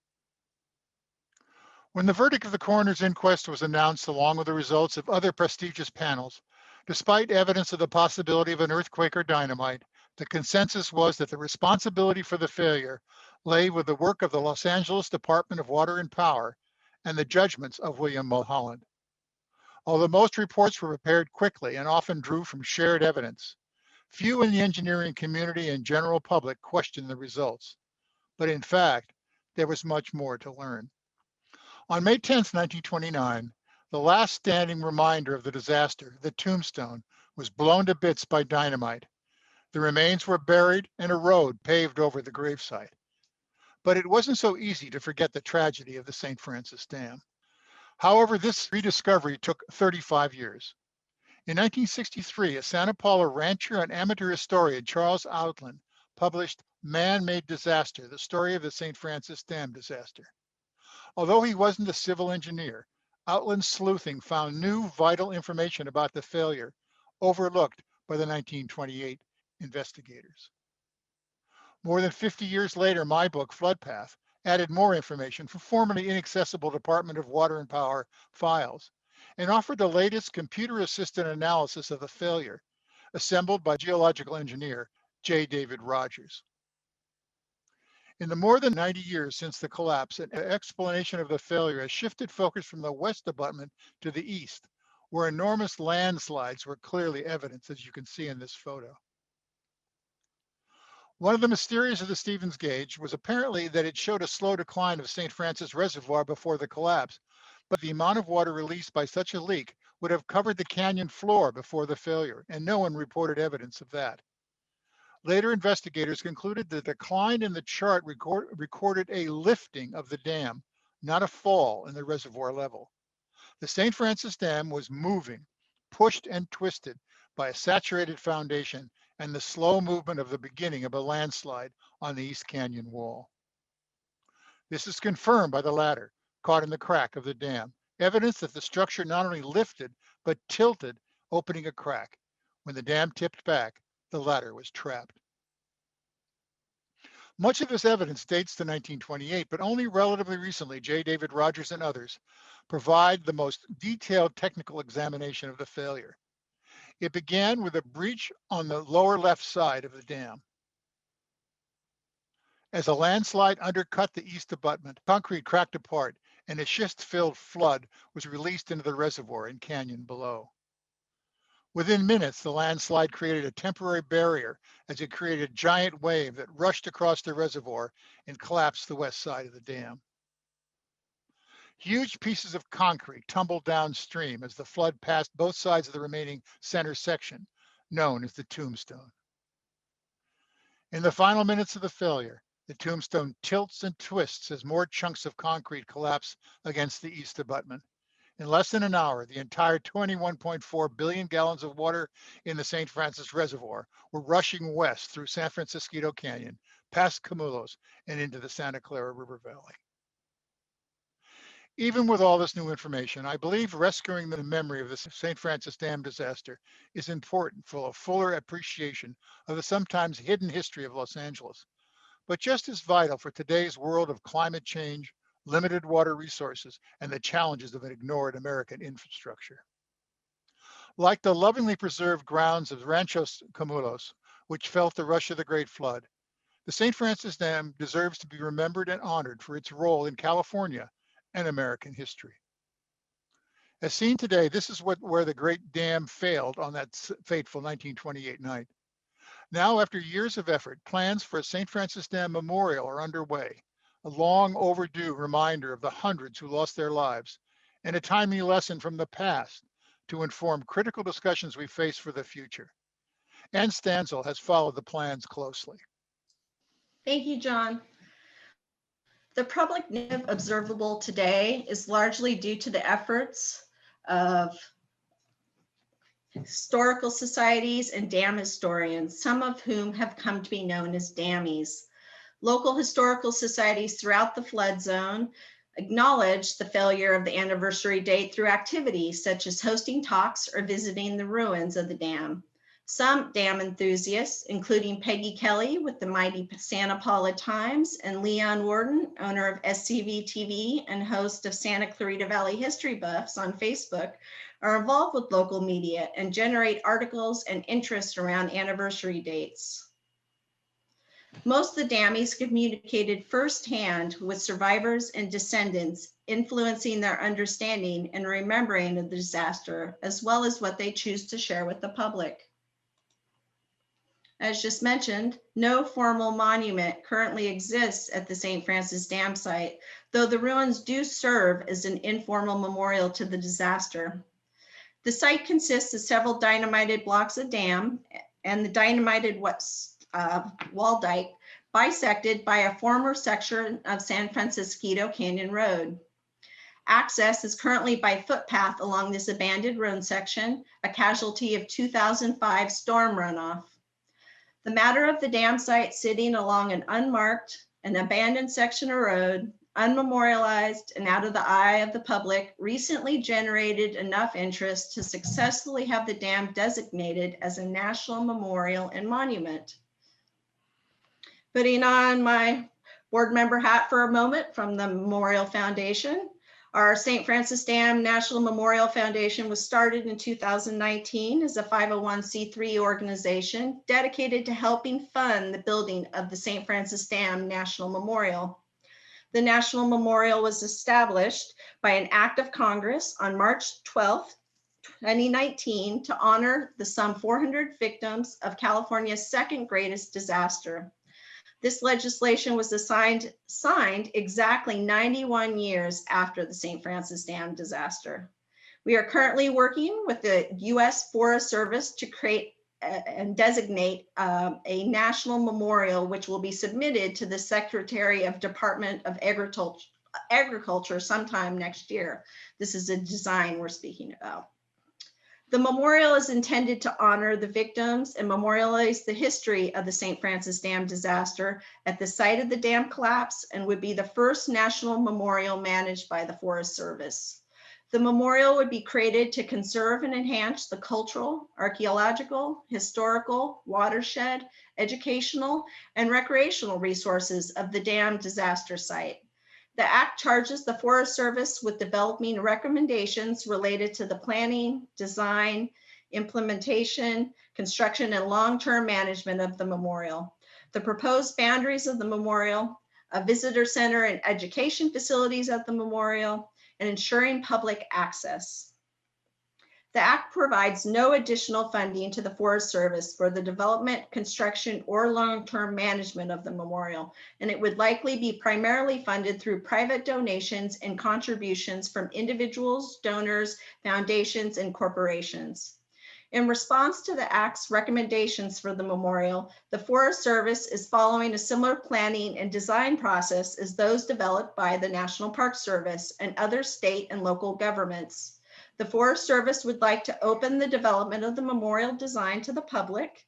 When the verdict of the coroner's inquest was announced along with the results of other prestigious panels, despite evidence of the possibility of an earthquake or dynamite, the consensus was that the responsibility for the failure lay with the work of the Los Angeles Department of Water and Power and the judgments of William Mulholland. Although most reports were prepared quickly and often drew from shared evidence, few in the engineering community and general public questioned the results. But in fact, there was much more to learn. On May 10, 1929, the last standing reminder of the disaster, the tombstone, was blown to bits by dynamite. The remains were buried and a road paved over the gravesite. But it wasn't so easy to forget the tragedy of the St. Francis Dam. However, this rediscovery took 35 years. In 1963, a Santa Paula rancher and amateur historian, Charles Outland, published Man-Made Disaster, the story of the St. Francis Dam disaster. Although he wasn't a civil engineer, Outland's sleuthing found new vital information about the failure, overlooked by the 1928 investigators. More than 50 years later, my book, Flood Path, added more information from formerly inaccessible Department of Water and Power files and offered the latest computer-assisted analysis of the failure, assembled by geological engineer J. David Rogers. In the more than 90 years since the collapse, an explanation of the failure has shifted focus from the west abutment to the east, where enormous landslides were clearly evident, as you can see in this photo. One of the mysteries of the Stevens gauge was apparently that it showed a slow decline of St. Francis Reservoir before the collapse, but the amount of water released by such a leak would have covered the canyon floor before the failure, and no one reported evidence of that. Later investigators concluded the decline in the chart recorded a lifting of the dam, not a fall in the reservoir level. The St. Francis Dam was moving, pushed and twisted by a saturated foundation and the slow movement of the beginning of a landslide on the East Canyon wall. This is confirmed by the ladder caught in the crack of the dam, evidence that the structure not only lifted, but tilted, opening a crack. When the dam tipped back, the ladder was trapped. Much of this evidence dates to 1928, but only relatively recently, J. David Rogers and others provide the most detailed technical examination of the failure. It began with a breach on the lower left side of the dam. As a landslide undercut the east abutment, concrete cracked apart and a schist-filled flood was released into the reservoir and canyon below. Within minutes, the landslide created a temporary barrier as it created a giant wave that rushed across the reservoir and collapsed the west side of the dam. Huge pieces of concrete tumbled downstream as the flood passed both sides of the remaining center section, known as the tombstone. In the final minutes of the failure, the tombstone tilts and twists as more chunks of concrete collapse against the east abutment. In less than an hour, the entire 21.4 billion gallons of water in the St. Francis Reservoir were rushing west through San Francisquito Canyon, past Camulos, and into the Santa Clara River Valley. Even with all this new information, I believe rescuing the memory of the St. Francis Dam disaster is important for a fuller appreciation of the sometimes hidden history of Los Angeles, but just as vital for today's world of climate change, limited water resources, and the challenges of an ignored American infrastructure. Like the lovingly preserved grounds of Rancho Camulos, which felt the rush of the Great Flood, the St. Francis Dam deserves to be remembered and honored for its role in California and American history. As seen today, this is where the Great Dam failed on that fateful 1928 night. Now, after years of effort, plans for a St. Francis Dam Memorial are underway, a long overdue reminder of the hundreds who lost their lives, and a timely lesson from the past to inform critical discussions we face for the future. Ann Stansel has followed the plans closely. Thank you, John. The public narrative observable today is largely due to the efforts of historical societies and dam historians, some of whom have come to be known as dammies. Local historical societies throughout the flood zone acknowledge the failure of the anniversary date through activities such as hosting talks or visiting the ruins of the dam. Some dam enthusiasts, including Peggy Kelly with the mighty Santa Paula Times and Leon Warden, owner of SCV TV and host of Santa Clarita Valley History Buffs on Facebook, are involved with local media and generate articles and interest around anniversary dates. Most of the dammies communicated firsthand with survivors and descendants, influencing their understanding and remembering of the disaster, as well as what they choose to share with the public. As just mentioned, no formal monument currently exists at the St. Francis Dam site, though the ruins do serve as an informal memorial to the disaster. The site consists of several dynamited blocks of dam and the dynamited wall dike bisected by a former section of San Francisquito Canyon Road. Access is currently by footpath along this abandoned road section, a casualty of 2005 storm runoff. The matter of the dam site sitting along an unmarked and abandoned section of road, unmemorialized and out of the eye of the public, recently generated enough interest to successfully have the dam designated as a national memorial and monument. Putting on my board member hat for a moment from the Memorial Foundation, our St. Francis Dam National Memorial Foundation was started in 2019 as a 501c3 organization dedicated to helping fund the building of the St. Francis Dam National Memorial. The National Memorial was established by an act of Congress on March 12, 2019 to honor the some 400 victims of California's second greatest disaster. This legislation was signed exactly 91 years after the St. Francis Dam disaster. We are currently working with the U.S. Forest Service to create and designate a national memorial, which will be submitted to the Secretary of Department of Agriculture sometime next year. This is a design we're speaking about. The memorial is intended to honor the victims and memorialize the history of the St. Francis Dam disaster at the site of the dam collapse, and would be the first national memorial managed by the Forest Service. The memorial would be created to conserve and enhance the cultural, archaeological, historical, watershed, educational, and recreational resources of the dam disaster site. The Act charges the Forest Service with developing recommendations related to the planning, design, implementation, construction, and long-term management of the memorial. The proposed boundaries of the memorial, a visitor center and education facilities at the memorial, and ensuring public access. The Act provides no additional funding to the Forest Service for the development, construction, or long-term management of the memorial, and it would likely be primarily funded through private donations and contributions from individuals, donors, foundations, and corporations. In response to the Act's recommendations for the memorial, the Forest Service is following a similar planning and design process as those developed by the National Park Service and other state and local governments. The Forest Service would like to open the development of the memorial design to the public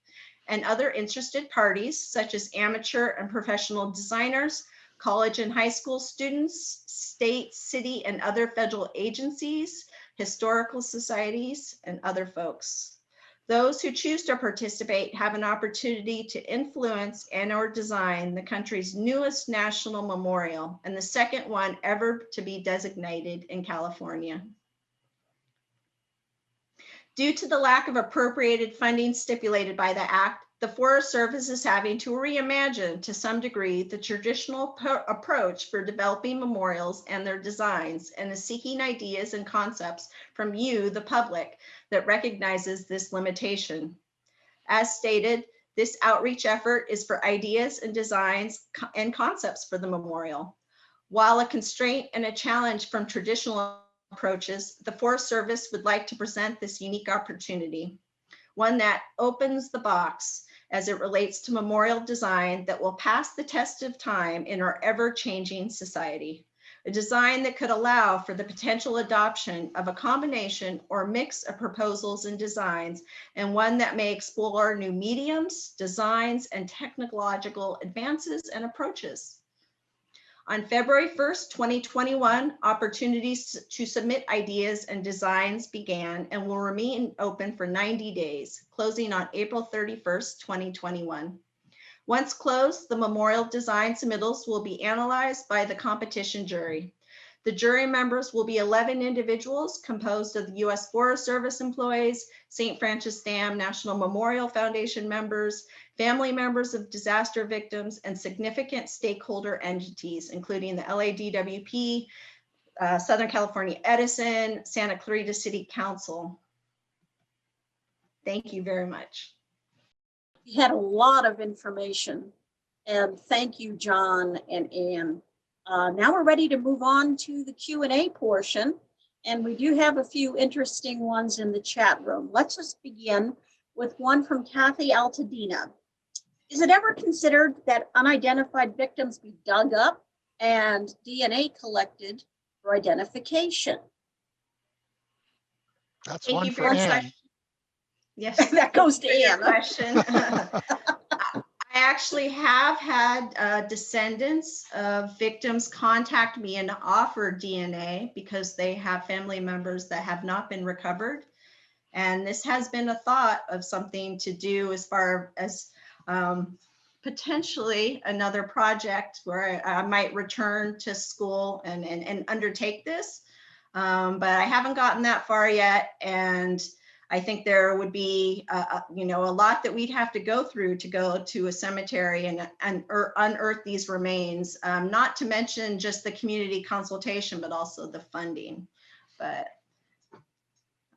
and other interested parties, such as amateur and professional designers, college and high school students, state, city, and other federal agencies, historical societies, and other folks. Those who choose to participate have an opportunity to influence and/or design the country's newest national memorial and the second one ever to be designated in California. Due to the lack of appropriated funding stipulated by the Act, the Forest Service is having to reimagine to some degree the traditional approach for developing memorials and their designs, and is seeking ideas and concepts from you, the public, that recognizes this limitation. As stated, this outreach effort is for ideas and designs and concepts for the memorial. While a constraint and a challenge from traditional approaches, the Forest Service would like to present this unique opportunity, one that opens the box as it relates to memorial design that will pass the test of time in our ever-changing society. A design that could allow for the potential adoption of a combination or mix of proposals and designs, and one that may explore new mediums, designs, and technological advances and approaches. On February 1st, 2021, opportunities to submit ideas and designs began and will remain open for 90 days, closing on April 31st, 2021. Once closed, the memorial design submittals will be analyzed by the competition jury. The jury members will be 11 individuals composed of the U.S. Forest Service employees, St. Francis Dam National Memorial Foundation members, family members of disaster victims, and significant stakeholder entities, including the LADWP, Southern California Edison, Santa Clarita City Council. Thank you very much. We had a lot of information, and thank you, John and Ann. Now we're ready to move on to the Q&A portion, and we do have a few interesting ones in the chat room. Let's just begin with one from Kathy Altadena. Is it ever considered that unidentified victims be dug up and DNA collected for identification? That's Thank one you for for your Ann. question. Yes, that goes to Ann. Ann. Question. I actually have had descendants of victims contact me and offer DNA because they have family members that have not been recovered. And this has been a thought of something to do as far as potentially another project where I might return to school and undertake this. But I haven't gotten that far yet. And I think there would be, a lot that we'd have to go through to go to a cemetery and unearth these remains, not to mention just the community consultation, but also the funding. But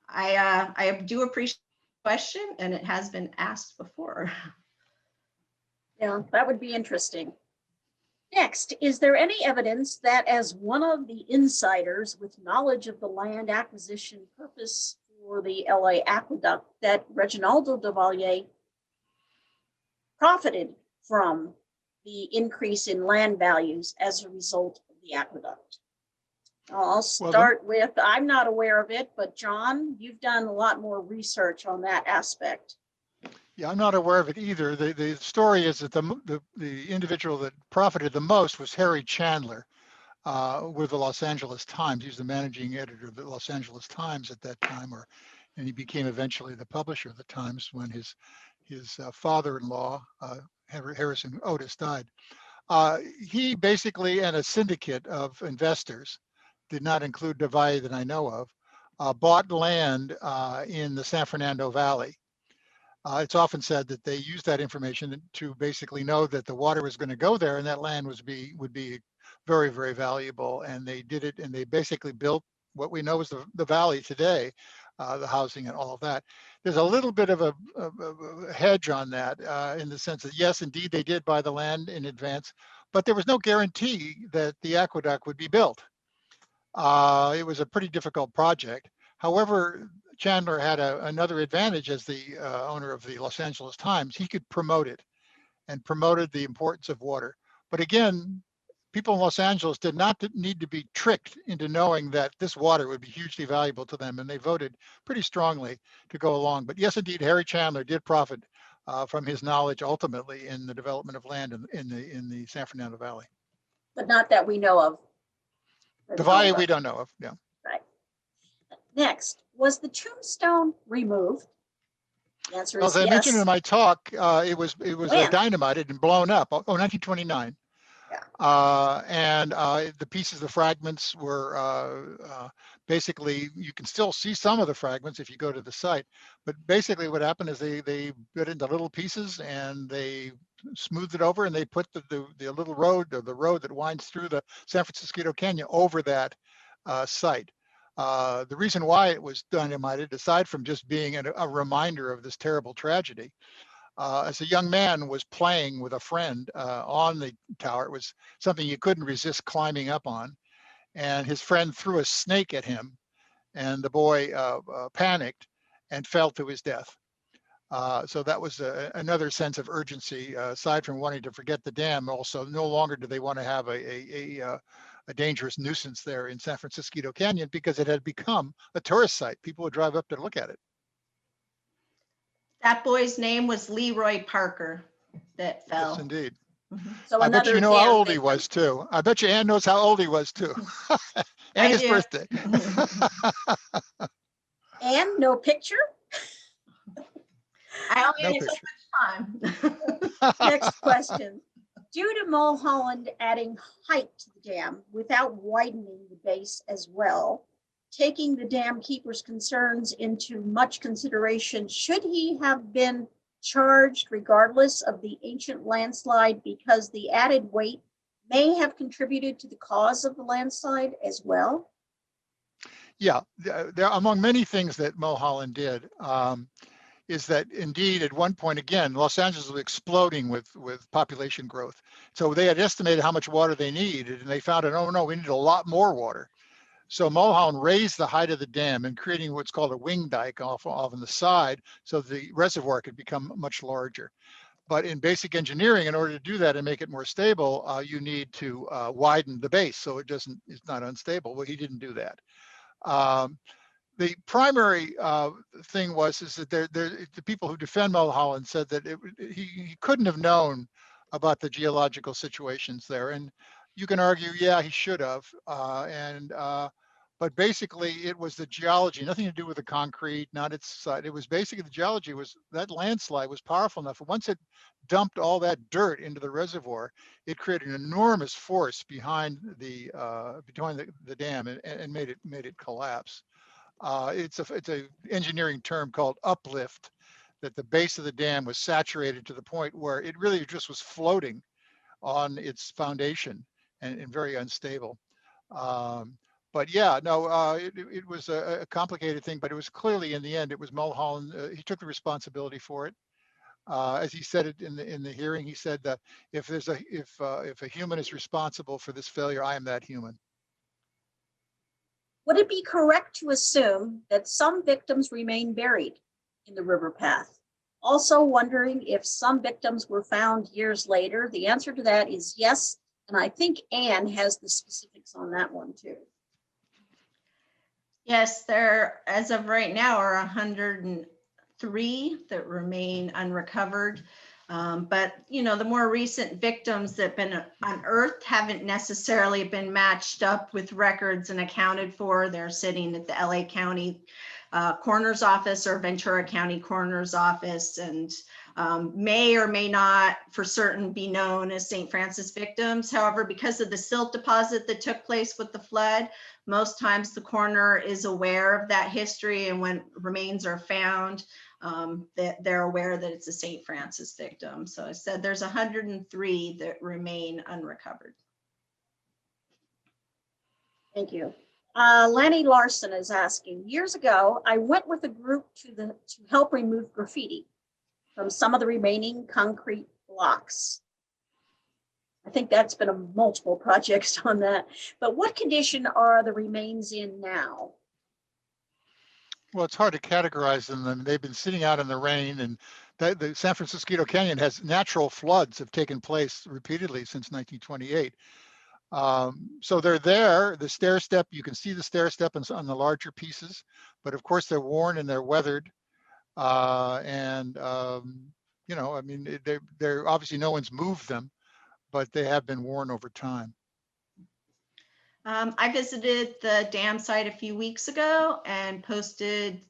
I do appreciate the question, and it has been asked before. Yeah, that would be interesting. Next, is there any evidence that as one of the insiders with knowledge of the land acquisition purpose for the LA aqueduct, that Reginaldo Duvalier profited from the increase in land values as a result of the aqueduct? I'll start with, I'm not aware of it, but John, you've done a lot more research on that aspect. Yeah, I'm not aware of it either. The story is that the individual that profited the most was Harry Chandler with the Los Angeles Times. He was the managing editor of the Los Angeles Times at that time, and he became eventually the publisher of the Times when his father-in-law, Harrison Otis, died. He basically, and a syndicate of investors, did not include Duvalier that I know of, bought land in the San Fernando Valley. It's often said that they used that information to basically know that the water was going to go there and that land would be very, very valuable. And they did it, and they basically built what we know is the valley today the housing and all of that. There's a little bit of a hedge on that in the sense that, yes, indeed, they did buy the land in advance, but there was no guarantee that the aqueduct would be built. It was a pretty difficult project. However, Chandler had another advantage as the owner of the Los Angeles Times. He could promote it and promoted the importance of water. But again, people in Los Angeles did not need to be tricked into knowing that this water would be hugely valuable to them, and they voted pretty strongly to go along. But yes, indeed, Harry Chandler did profit from his knowledge ultimately in the development of land in the San Fernando Valley. But not that we know of. The Valley we don't know of, yeah. Right. Next, was the tombstone removed? The answer is As I yes. mentioned in my talk, it was dynamited and blown up. 1929. Yeah. And the pieces, the fragments were basically, you can still see some of the fragments if you go to the site. But basically, what happened is they bit into little pieces and they smoothed it over, and they put the little road, or the road that winds through the San Francisquito Canyon over that site. The reason why it was dynamited, aside from just being a reminder of this terrible tragedy, as a young man was playing with a friend on the tower. It was something you couldn't resist climbing up on. And his friend threw a snake at him, and the boy panicked and fell to his death. So that was another sense of urgency, aside from wanting to forget the dam. Also, no longer do they want to have a dangerous nuisance there in San Francisquito Canyon, because it had become a tourist site. People would drive up to look at it. That boy's name was Leroy Parker that fell. Yes, indeed. So I bet you know how old he victim. was too. I bet you Ann knows how old he was too. And his birthday. And no picture? I only No had so much time. Next question. Due to Mulholland adding height to the dam without widening the base as well, taking the dam keeper's concerns into much consideration, should he have been charged regardless of the ancient landslide, because the added weight may have contributed to the cause of the landslide as well? Yeah, there among many things that Mulholland did, is that indeed at one point, again, Los Angeles was exploding with population growth. So they had estimated how much water they needed, and they found out, oh no, we need a lot more water. So Mulholland raised the height of the dam and creating what's called a wing dike off on the side, so the reservoir could become much larger. But in basic engineering, in order to do that and make it more stable, you need to widen the base so it's not unstable. Well, he didn't do that. The primary thing is that the people who defend Mulholland said that he couldn't have known about the geological situations there. And you can argue, yeah, he should have. But basically it was the geology, nothing to do with the concrete, not its site. It was basically the geology was, that landslide was powerful enough. Once it dumped all that dirt into the reservoir, it created an enormous force behind the dam and made it collapse. It's a engineering term called uplift, that the base of the dam was saturated to the point where it really just was floating on its foundation and very unstable. But yeah, no, it was a complicated thing, but it was clearly in the end, it was Mulholland. He took the responsibility for it. As he said it in the hearing, he said that if a human is responsible for this failure, I am that human. Would it be correct to assume that some victims remain buried in the river path? Also wondering if some victims were found years later. The answer to that is yes, and I think Anne has the specifics on that one too. Yes, there, as of right now, are 103 that remain unrecovered. But, you know, the more recent victims that have been unearthed haven't necessarily been matched up with records and accounted for. They're sitting at the LA County Coroner's Office or Ventura County Coroner's Office, and may or may not for certain be known as St. Francis victims. However, because of the silt deposit that took place with the flood, most times the coroner is aware of that history, and when remains are found, that they're aware that it's a St. Francis victim. So I said there's 103 that remain unrecovered. Thank you. Lanny Larson is asking, years ago, I went with a group to help remove graffiti from some of the remaining concrete blocks. I think that's been a multiple projects on that. But what condition are the remains in now? Well, it's hard to categorize them. They've been sitting out in the rain, and the San Francisquito Canyon has natural floods have taken place repeatedly since 1928. So they're there. The stair step, you can see the stair step on the larger pieces, but of course they're worn and they're weathered. You know, I mean, they're obviously no one's moved them, but they have been worn over time. I visited the dam site a few weeks ago and posted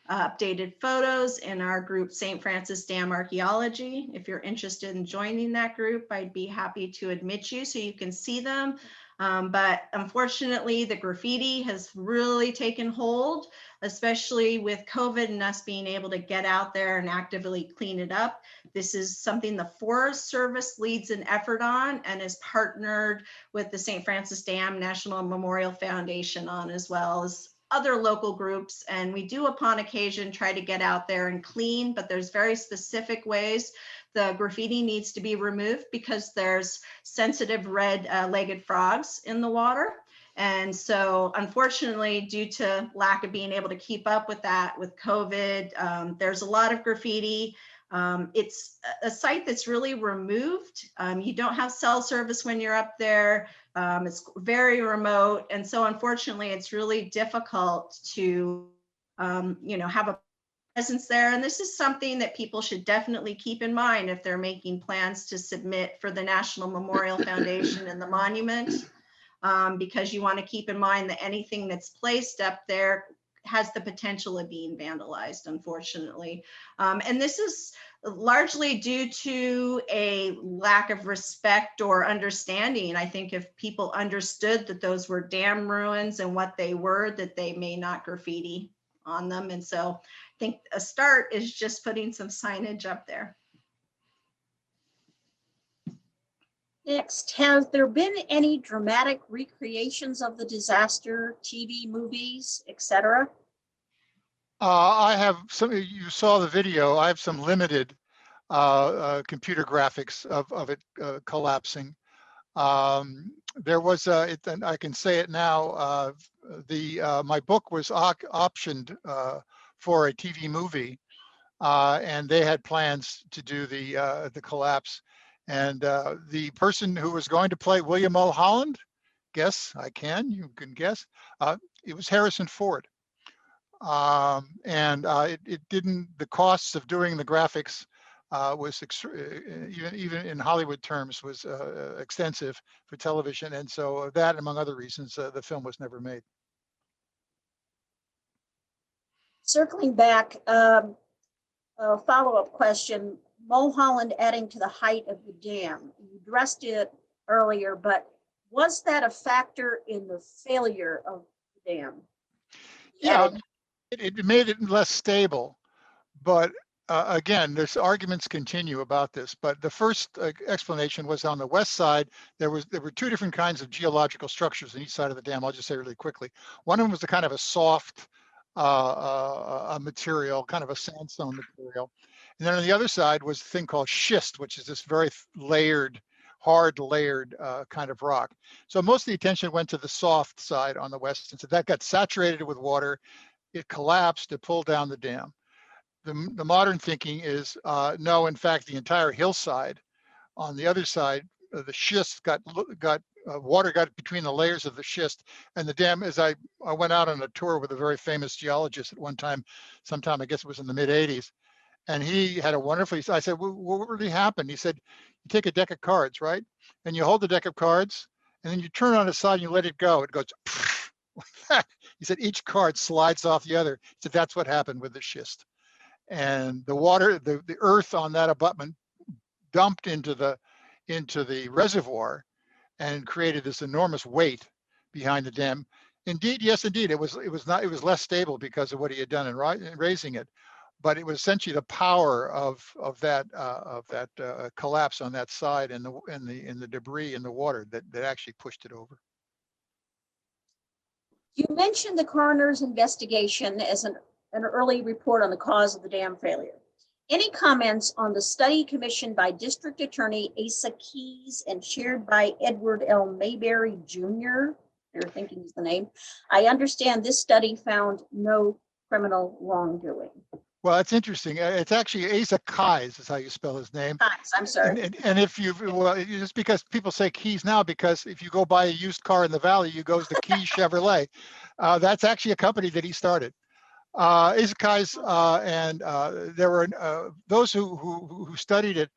updated photos in our group, St. Francis Dam Archaeology. If you're interested in joining that group, I'd be happy to admit you so you can see them. But unfortunately, the graffiti has really taken hold, especially with COVID and us being able to get out there and actively clean it up. This is something the Forest Service leads an effort on and is partnered with the St. Francis Dam National Memorial Foundation on, as well as other local groups. And we do upon occasion try to get out there and clean, but there's very specific ways the graffiti needs to be removed because there's sensitive red-legged frogs in the water. And so unfortunately, due to lack of being able to keep up with that with COVID, there's a lot of graffiti. It's a site that's really removed. You don't have cell service when you're up there. It's very remote. And so unfortunately, it's really difficult to, you know, have a presence there. And this is something that people should definitely keep in mind if they're making plans to submit for the National Memorial Foundation and the monument, because you want to keep in mind that anything that's placed up there has the potential of being vandalized, unfortunately. And this is largely due to a lack of respect or understanding. I think if people understood that those were dam ruins and what they were, that they may not graffiti on them. And so I think a start is just putting some signage up there. Next, have there been any dramatic recreations of the disaster, TV, movies, etc.? I have some, you saw the video, I have some limited computer graphics of it collapsing. There was, and I can say it now, my book was optioned for a TV movie, and they had plans to do the collapse. And the person who was going to play William Mulholland, guess, you can guess, it was Harrison Ford. It didn't, the costs of doing the graphics was even in Hollywood terms was extensive for television, and so that, among other reasons, the film was never made. Circling back, a follow-up question, Mulholland adding to the height of the dam. You addressed it earlier, but was that a factor in the failure of the dam? Yeah, it made it less stable, but again, there's arguments continue about this, but the first explanation was on the west side, there were two different kinds of geological structures on each side of the dam. I'll just say really quickly. One of them was a kind of a soft material, kind of a sandstone material. And then on the other side was a thing called schist, which is this very layered, hard layered kind of rock. So most of the attention went to the soft side on the west, and so that got saturated with water. It collapsed, it pulled down the dam. The modern thinking is, no, in fact, the entire hillside on the other side, the schist water got between the layers of the schist, and the dam, as I went out on a tour with a very famous geologist at one time, sometime, I guess it was in the mid 80s, and he had a wonderful, I said, well, what really happened? He said, you take a deck of cards, right? And you hold the deck of cards, and then you turn it on its side and you let it go. It goes like that. He said, each card slides off the other. He said, that's what happened with the schist. And the water, the earth on that abutment dumped into the reservoir and created this enormous weight behind the dam. Indeed, yes, indeed, it was less stable because of what he had done in raising it, but it was essentially the power of that collapse on that side and the debris in the water that actually pushed it over. You mentioned the coroner's investigation as an early report on the cause of the dam failure. Any comments on the study commissioned by District Attorney Asa Keys and chaired by Edward L. Mayberry Jr.? They're thinking is the name. I understand this study found no criminal wrongdoing. Well, that's interesting. It's actually Asa Keys is how you spell his name. Keys, I'm sorry. And if you, well, just because people say Keys now, because if you go buy a used car in the Valley, you go to Keys Chevrolet. That's actually a company that he started. Asa Keys, and there were those who studied it.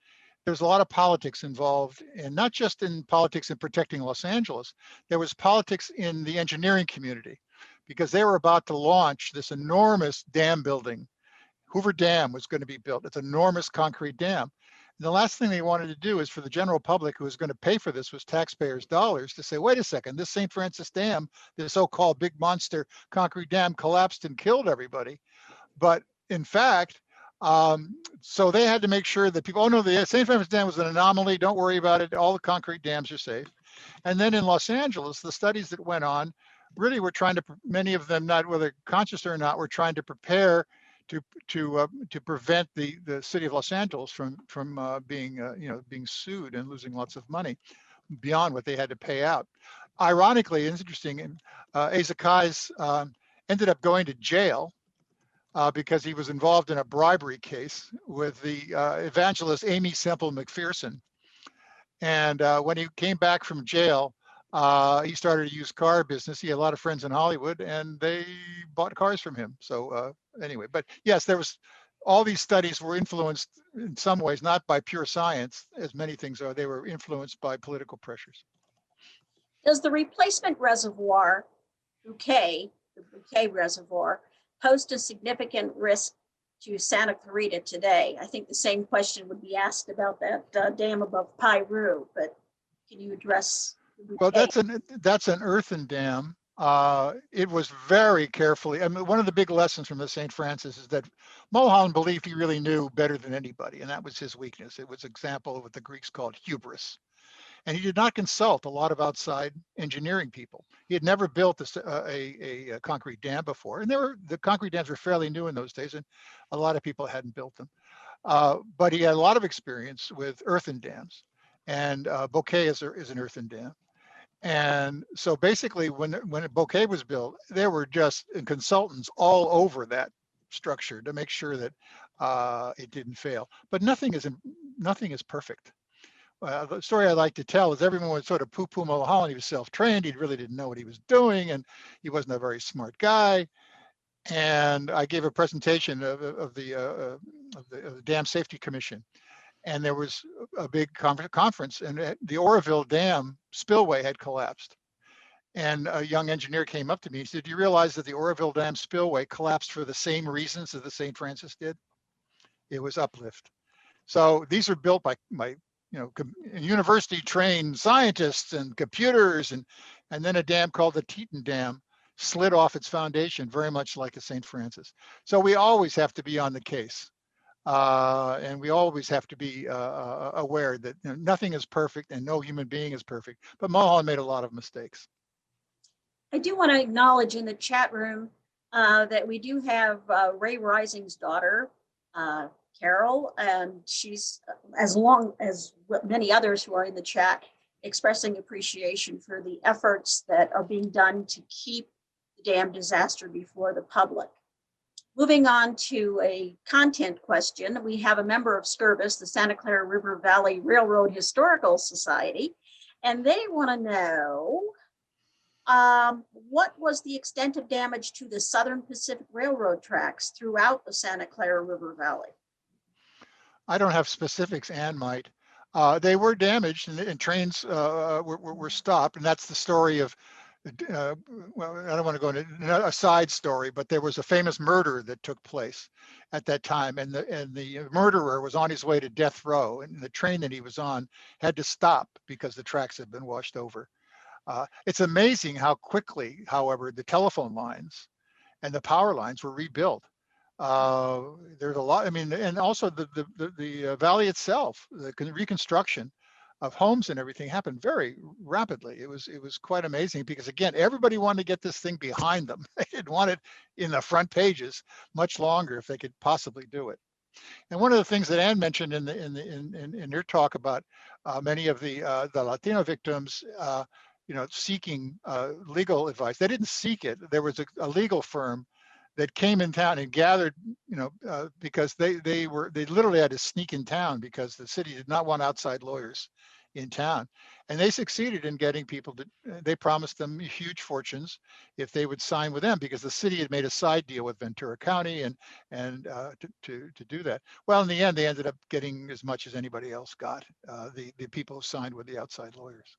There's a lot of politics involved, and not just in politics in protecting Los Angeles. There was politics in the engineering community, because they were about to launch this enormous dam building. Hoover Dam was going to be built. It's an enormous concrete dam. And the last thing they wanted to do is for the general public who was going to pay for this was taxpayers' dollars to say, wait a second, this St. Francis Dam, this so-called big monster concrete dam collapsed and killed everybody. But in fact, so they had to make sure that people, oh no, the St. Francis Dam was an anomaly. Don't worry about it. All the concrete dams are safe. And then in Los Angeles, the studies that went on really were trying to, many of them, not whether conscious or not, were trying to prepare to prevent the city of Los Angeles from being sued and losing lots of money beyond what they had to pay out. Ironically, it's interesting. Asa Keys ended up going to jail because he was involved in a bribery case with the evangelist Amy Semple McPherson. And when he came back from jail, he started a used car business. He had a lot of friends in Hollywood, and they bought cars from him. So anyway, but yes, there was all these studies were influenced in some ways, not by pure science, as many things are. They were influenced by political pressures. Does the replacement reservoir, the Bouquet Reservoir, pose a significant risk to Santa Clarita today? I think the same question would be asked about that dam above Piru, but can you address? Well, that's an earthen dam. It was very carefully. I mean, one of the big lessons from the St. Francis is that Mulholland believed he really knew better than anybody, and that was his weakness. It was an example of what the Greeks called hubris. And he did not consult a lot of outside engineering people. He had never built a concrete dam before, and the concrete dams were fairly new in those days, and a lot of people hadn't built them. But he had a lot of experience with earthen dams, and Bouquet is an earthen dam. And so basically, when Bouquet was built, there were just consultants all over that structure to make sure that it didn't fail. But nothing is perfect. The story I like to tell is everyone would sort of poo-poo Mulholland. He was self-trained. He really didn't know what he was doing, and he wasn't a very smart guy. And I gave a presentation of the Dam Safety Commission, and there was a big conference, and the Oroville Dam spillway had collapsed. And a young engineer came up to me. He said, "Do you realize that the Oroville Dam spillway collapsed for the same reasons as the St. Francis did? It was uplift." So these are built by university trained scientists and computers, and then a dam called the Teton Dam slid off its foundation, very much like the St. Francis. So we always have to be on the case, and we always have to be aware that nothing is perfect and no human being is perfect. But Mulholland made a lot of mistakes. I do want to acknowledge in the chat room that we do have Ray Rising's daughter, Carol, and she's, as long as many others who are in the chat, expressing appreciation for the efforts that are being done to keep the dam disaster before the public. Moving on to a content question, we have a member of SCRVIS, the Santa Clara River Valley Railroad Historical Society, and they want to know what was the extent of damage to the Southern Pacific Railroad tracks throughout the Santa Clara River Valley? I don't have specifics, Ann might. They were damaged, and trains were stopped, and that's the story of, well, I don't want to go into a side story, but there was a famous murder that took place at that time, and the murderer was on his way to death row, and the train that he was on had to stop because the tracks had been washed over. It's amazing how quickly, however, the telephone lines and the power lines were rebuilt. There's a lot, I mean, and also the valley itself, the reconstruction of homes and everything happened very rapidly. It was quite amazing because again, everybody wanted to get this thing behind them. They didn't want it in the front pages much longer if they could possibly do it. And one of the things that Ann mentioned in your talk about many of the Latino victims, seeking legal advice. They didn't seek it. There was a legal firm that came in town and gathered, because they literally had to sneak in town because the city did not want outside lawyers in town. And they succeeded in getting people they promised them huge fortunes if they would sign with them because the city had made a side deal with Ventura County and to do that. Well, in the end, they ended up getting as much as anybody else got, the people who signed with the outside lawyers.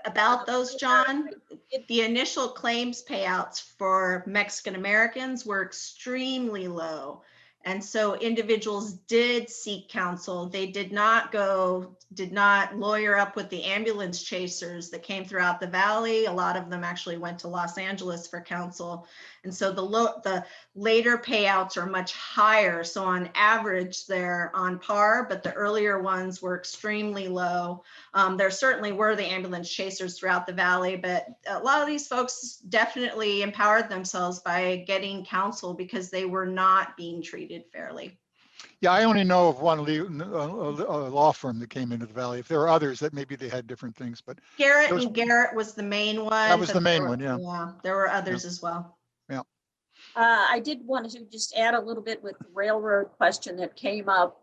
About those, John, the initial claims payouts for Mexican Americans were extremely low. And so individuals did seek counsel. They did not lawyer up with the ambulance chasers that came throughout the valley. A lot of them actually went to Los Angeles for counsel. And so the later payouts are much higher. So on average, they're on par, but the earlier ones were extremely low. There certainly were the ambulance chasers throughout the valley, but a lot of these folks definitely empowered themselves by getting counsel because they were not being treated fairly. Yeah, I only know of one law firm that came into the valley. If there are others, that maybe they had different things, but Garrett was the main one. That was the main one, yeah. Yeah, there were others as well. Yeah. I did want to just add a little bit with the railroad question that came up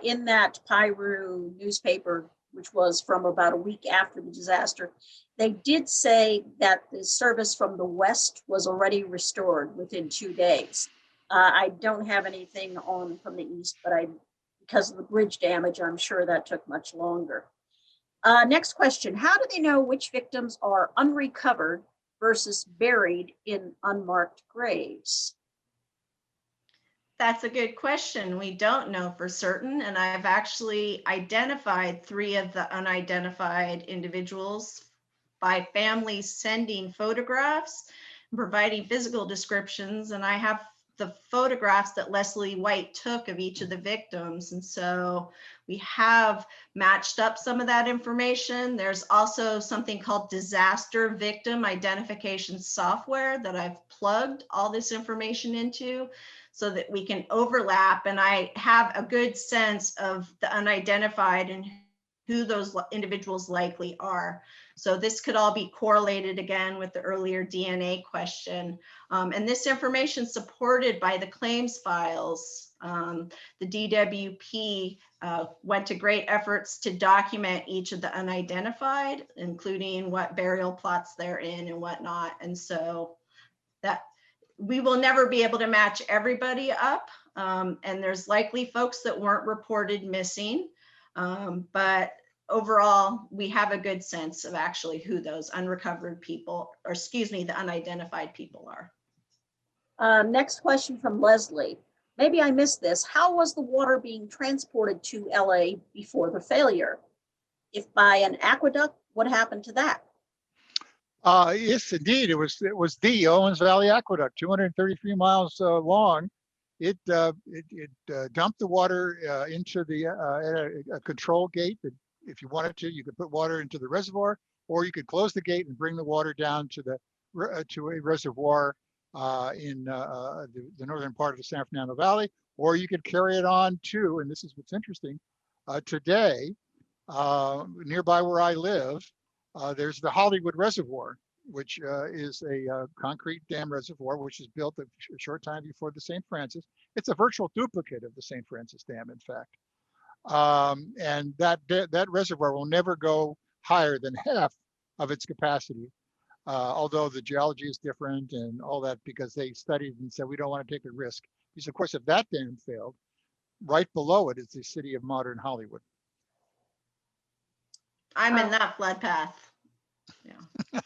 in that Piru newspaper, which was from about a week after the disaster. They did say that the service from the west was already restored within 2 days. I don't have anything on from the east, but because of the bridge damage, I'm sure that took much longer. Next question, how do they know which victims are unrecovered versus buried in unmarked graves? That's a good question. We don't know for certain, and I've actually identified 3 of the unidentified individuals by families sending photographs and providing physical descriptions, and I have the photographs that Leslie White took of each of the victims. And so we have matched up some of that information. There's also something called disaster victim identification software that I've plugged all this information into so that we can overlap. And I have a good sense of the unidentified and who those individuals likely are. So this could all be correlated again with the earlier DNA question. And this information supported by the claims files. The DWP went to great efforts to document each of the unidentified, including what burial plots they're in and whatnot. And so that we will never be able to match everybody up. And there's likely folks that weren't reported missing. But overall, we have a good sense of actually who those unrecovered people, or excuse me, the unidentified people are. Next question from Leslie. Maybe I missed this. How was the water being transported to LA before the failure? If by an aqueduct, what happened to that? Yes, indeed. It was the Owens Valley Aqueduct, 233 miles long. It dumped the water into a control gate that, if you wanted to, you could put water into the reservoir, or you could close the gate and bring the water down to a reservoir in the northern part of the San Fernando Valley, or you could carry it on to, and this is what's interesting, today, nearby where I live, there's the Hollywood Reservoir, which is a concrete dam reservoir, which was built a short time before the St. Francis. It's a virtual duplicate of the St. Francis Dam, in fact. And that reservoir will never go higher than half of its capacity, although the geology is different and all that, because they studied and said, we don't want to take a risk. Because of course, if that dam failed, right below it is the city of modern Hollywood. I'm in that flood path. Yeah.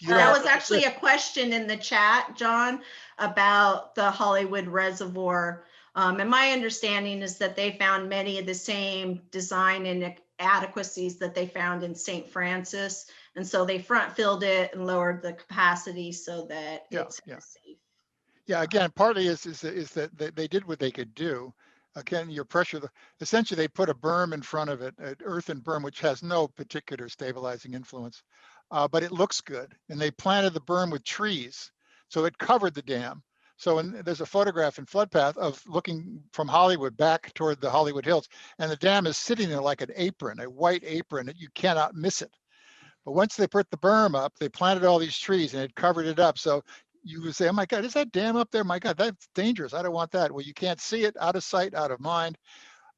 That That was actually a question in the chat, John, about the Hollywood Reservoir. And my understanding is that they found many of the same design inadequacies that they found in St. Francis. And so they front filled it and lowered the capacity so that it's safe. Yeah, again, partly is that they did what they could do. Again, your pressure, essentially they put a berm in front of it, an earthen berm, which has no particular stabilizing influence, but it looks good. And they planted the berm with trees, so it covered the dam. So there's a photograph in Flood Path of looking from Hollywood back toward the Hollywood Hills, and the dam is sitting there like an apron, a white apron, that you cannot miss it. But once they put the berm up, they planted all these trees and it covered it up. So you would say, oh my God, is that dam up there? My God, that's dangerous. I don't want that. Well, you can't see it, out of sight, out of mind.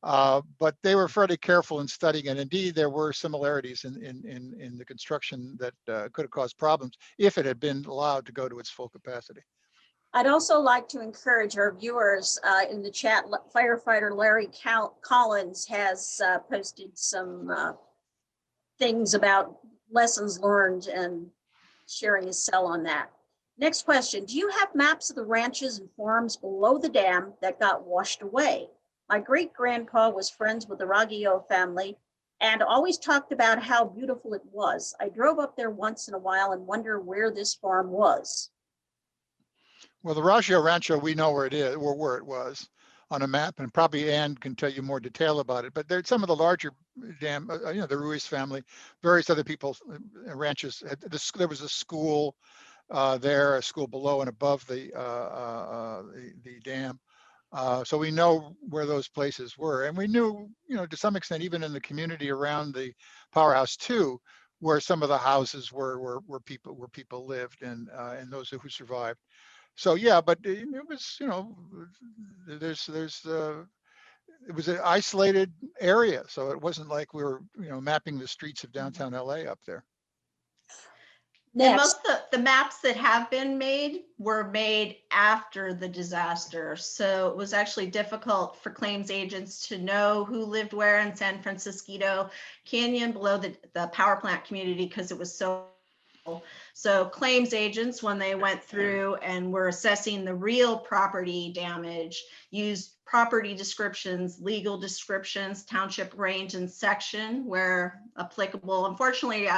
But they were fairly careful in studying, and indeed there were similarities in the construction that could have caused problems if it had been allowed to go to its full capacity. I'd also like to encourage our viewers in the chat. Firefighter Larry Collins has posted some things about lessons learned and sharing his cell on that. Next question, do you have maps of the ranches and farms below the dam that got washed away? My great-grandpa was friends with the Raggio family and always talked about how beautiful it was. I drove up there once in a while and wonder where this farm was. Well, the Rancho, we know where it is, or where it was on a map, and probably Ann can tell you more detail about it. But there's some of the larger dam, the Ruiz family, various other people, ranches. There was a school there, a school below and above the dam. So we know where those places were, and we knew, to some extent, even in the community around the Powerhouse too, where some of the houses were where people lived, and those who survived. So yeah, but it was, it was an isolated area, so it wasn't like we were, mapping the streets of downtown LA up there. And most of the maps that have been made were made after the disaster. So it was actually difficult for claims agents to know who lived where in San Francisquito Canyon below the power plant community, because it was so claims agents, when they went through and were assessing the real property damage, used property descriptions, legal descriptions, township range and section where applicable. Unfortunately,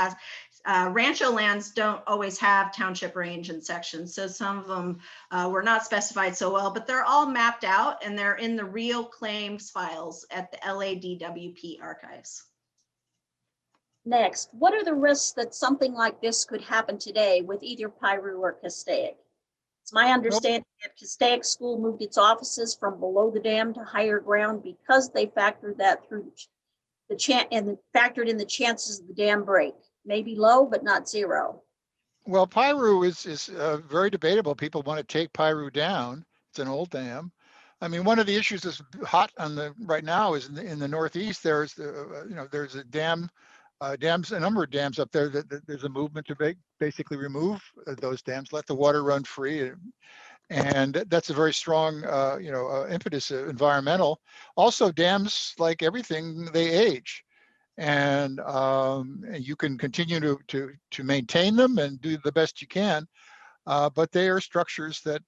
Rancho lands don't always have township range and sections, so some of them were not specified so well, but they're all mapped out and they're in the real claims files at the LADWP archives. Next, what are the risks that something like this could happen today with either Piru or Castaic? It's my understanding that Castaic School moved its offices from below the dam to higher ground because they factored that through factored in the chances of the dam break. Maybe low, but not zero. Well, Piru is very debatable. People want to take Piru down. It's an old dam. I mean, one of the issues that's hot right now is in the Northeast. There's there's a a number of dams up there that there's a movement to basically remove those dams, let the water run free, and that's a very strong impetus, environmental. Also, dams, like everything, they age. And you can continue to maintain them and do the best you can, but they are structures that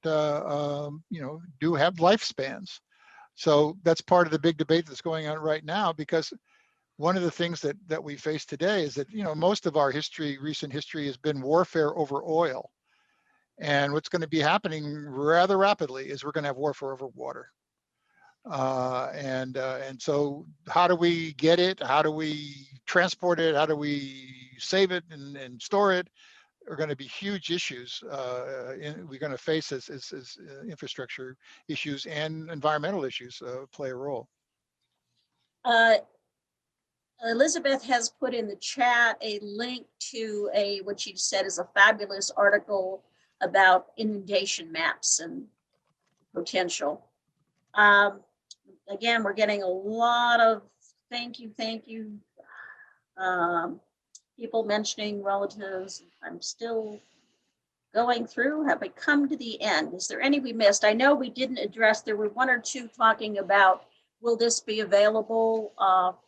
do have lifespans. So that's part of the big debate that's going on right now, because one of the things that we face today is that most of our recent history has been warfare over oil, and what's going to be happening rather rapidly is we're going to have warfare over water. And so how do we get it? How do we transport it? How do we save it and store it? Are going to be huge issues we're going to face as infrastructure issues and environmental issues play a role. Elizabeth has put in the chat a link to what she said is a fabulous article about inundation maps and potential. Again, we're getting a lot of thank you. People mentioning relatives. I'm still going through. Have we come to the end? Is there any we missed? I know we didn't address, there were one or two talking about, will this be available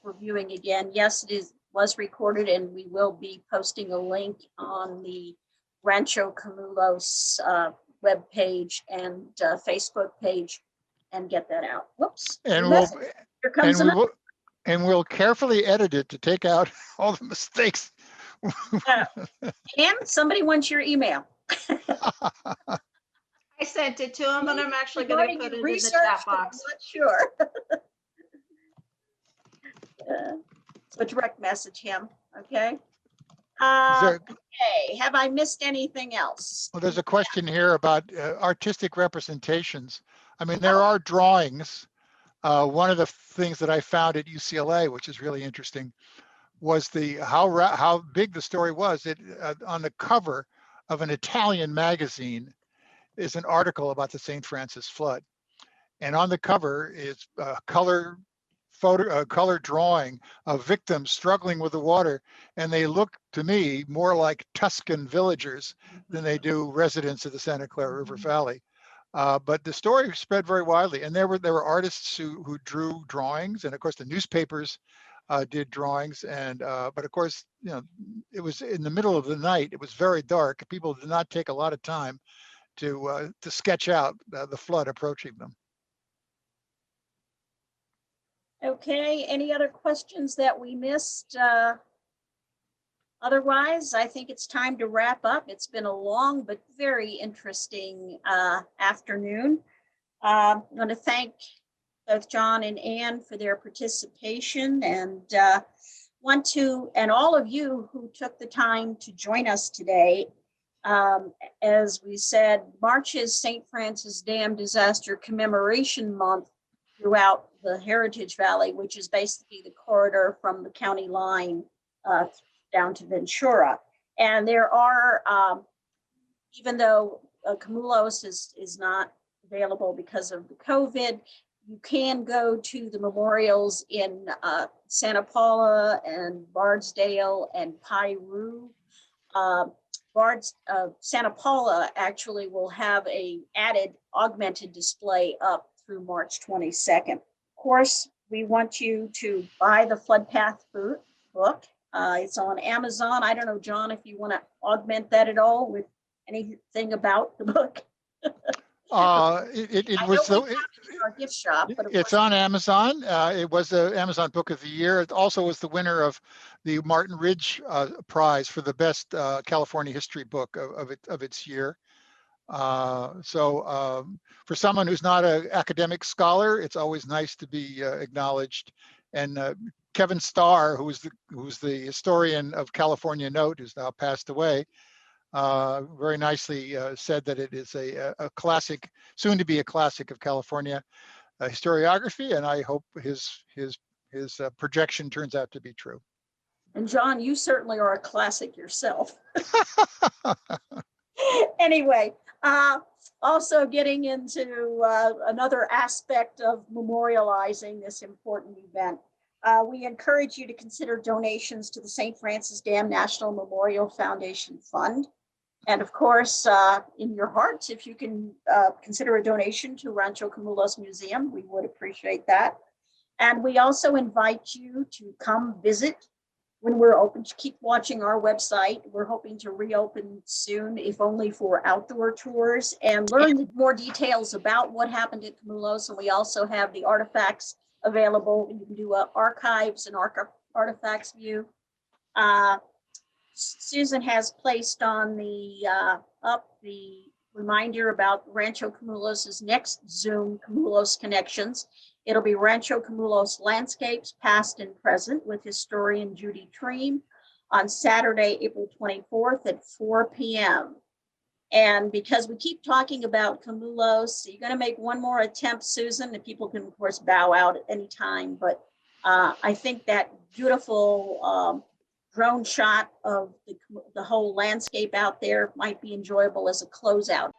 for viewing again? Yes, was recorded, and we will be posting a link on the Rancho Camulos webpage and Facebook page and get that out. Whoops. And we'll carefully edit it to take out all the mistakes. And somebody wants your email. I sent it to him, and I'm actually going to put it in the chat box. I'm not sure. So direct message him, okay? there- Okay, have I missed anything else? Well, there's a question here about artistic representations. I mean, there are drawings. One of the things that I found at UCLA, which is really interesting, was how big the story was. It on the cover of an Italian magazine is an article about the St. Francis flood, and on the cover is a color drawing of victims struggling with the water, and they look to me more like Tuscan villagers than they do residents of the Santa Clara River Valley. But the story spread very widely, and there were artists who drew drawings, and of course the newspapers did drawings, and but of course, you know, it was in the middle of the night. It was very dark. People did not take a lot of time to sketch out the flood approaching them. Okay, any other questions that we missed? Otherwise, I think it's time to wrap up. It's been a long but very interesting afternoon. I'm going to thank both John and Ann for their participation, and and all of you who took the time to join us today. As we said, March is St. Francis Dam Disaster Commemoration Month throughout the Heritage Valley, which is basically the corridor from the county line down to Ventura. And there are, even though Camulos is not available because of the COVID, you can go to the memorials in Santa Paula and Bardsdale and Piru. Santa Paula actually will have a added augmented display up through March 22nd. Of course, we want you to buy the Flood Path book. It's on Amazon. I don't know, John, if you want to augment that at all with anything about the book. It was our gift shop, but it's on Amazon. It was the Amazon Book of the Year. It also was the winner of the Martin Ridge Prize for the best California history book of its year. So for someone who's not an academic scholar, it's always nice to be acknowledged. And Kevin Starr, who's the historian of California Note, who's now passed away, very nicely said that it is a classic, soon to be a classic of California historiography, and I hope his projection turns out to be true. And John, you certainly are a classic yourself. Anyway, also getting into another aspect of memorializing this important event. We encourage you to consider donations to the St. Francis Dam National Memorial Foundation Fund. And of course, in your hearts, if you can consider a donation to Rancho Camulos Museum, we would appreciate that. And we also invite you to come visit when we're open. Keep watching our website. We're hoping to reopen soon, if only for outdoor tours, and learn more details about what happened at Camulos. And we also have the artifacts available. You can do archives and artifacts view. Susan has placed on the the reminder about Rancho Camulos' next Zoom Camulos Connections. It'll be Rancho Camulos Landscapes, Past and Present, with historian Judy Treem on Saturday, April 24th at 4 p.m. And because we keep talking about Camulos, you're going to make one more attempt, Susan, and people can, of course, bow out at any time. But I think that beautiful drone shot of the whole landscape out there might be enjoyable as a closeout.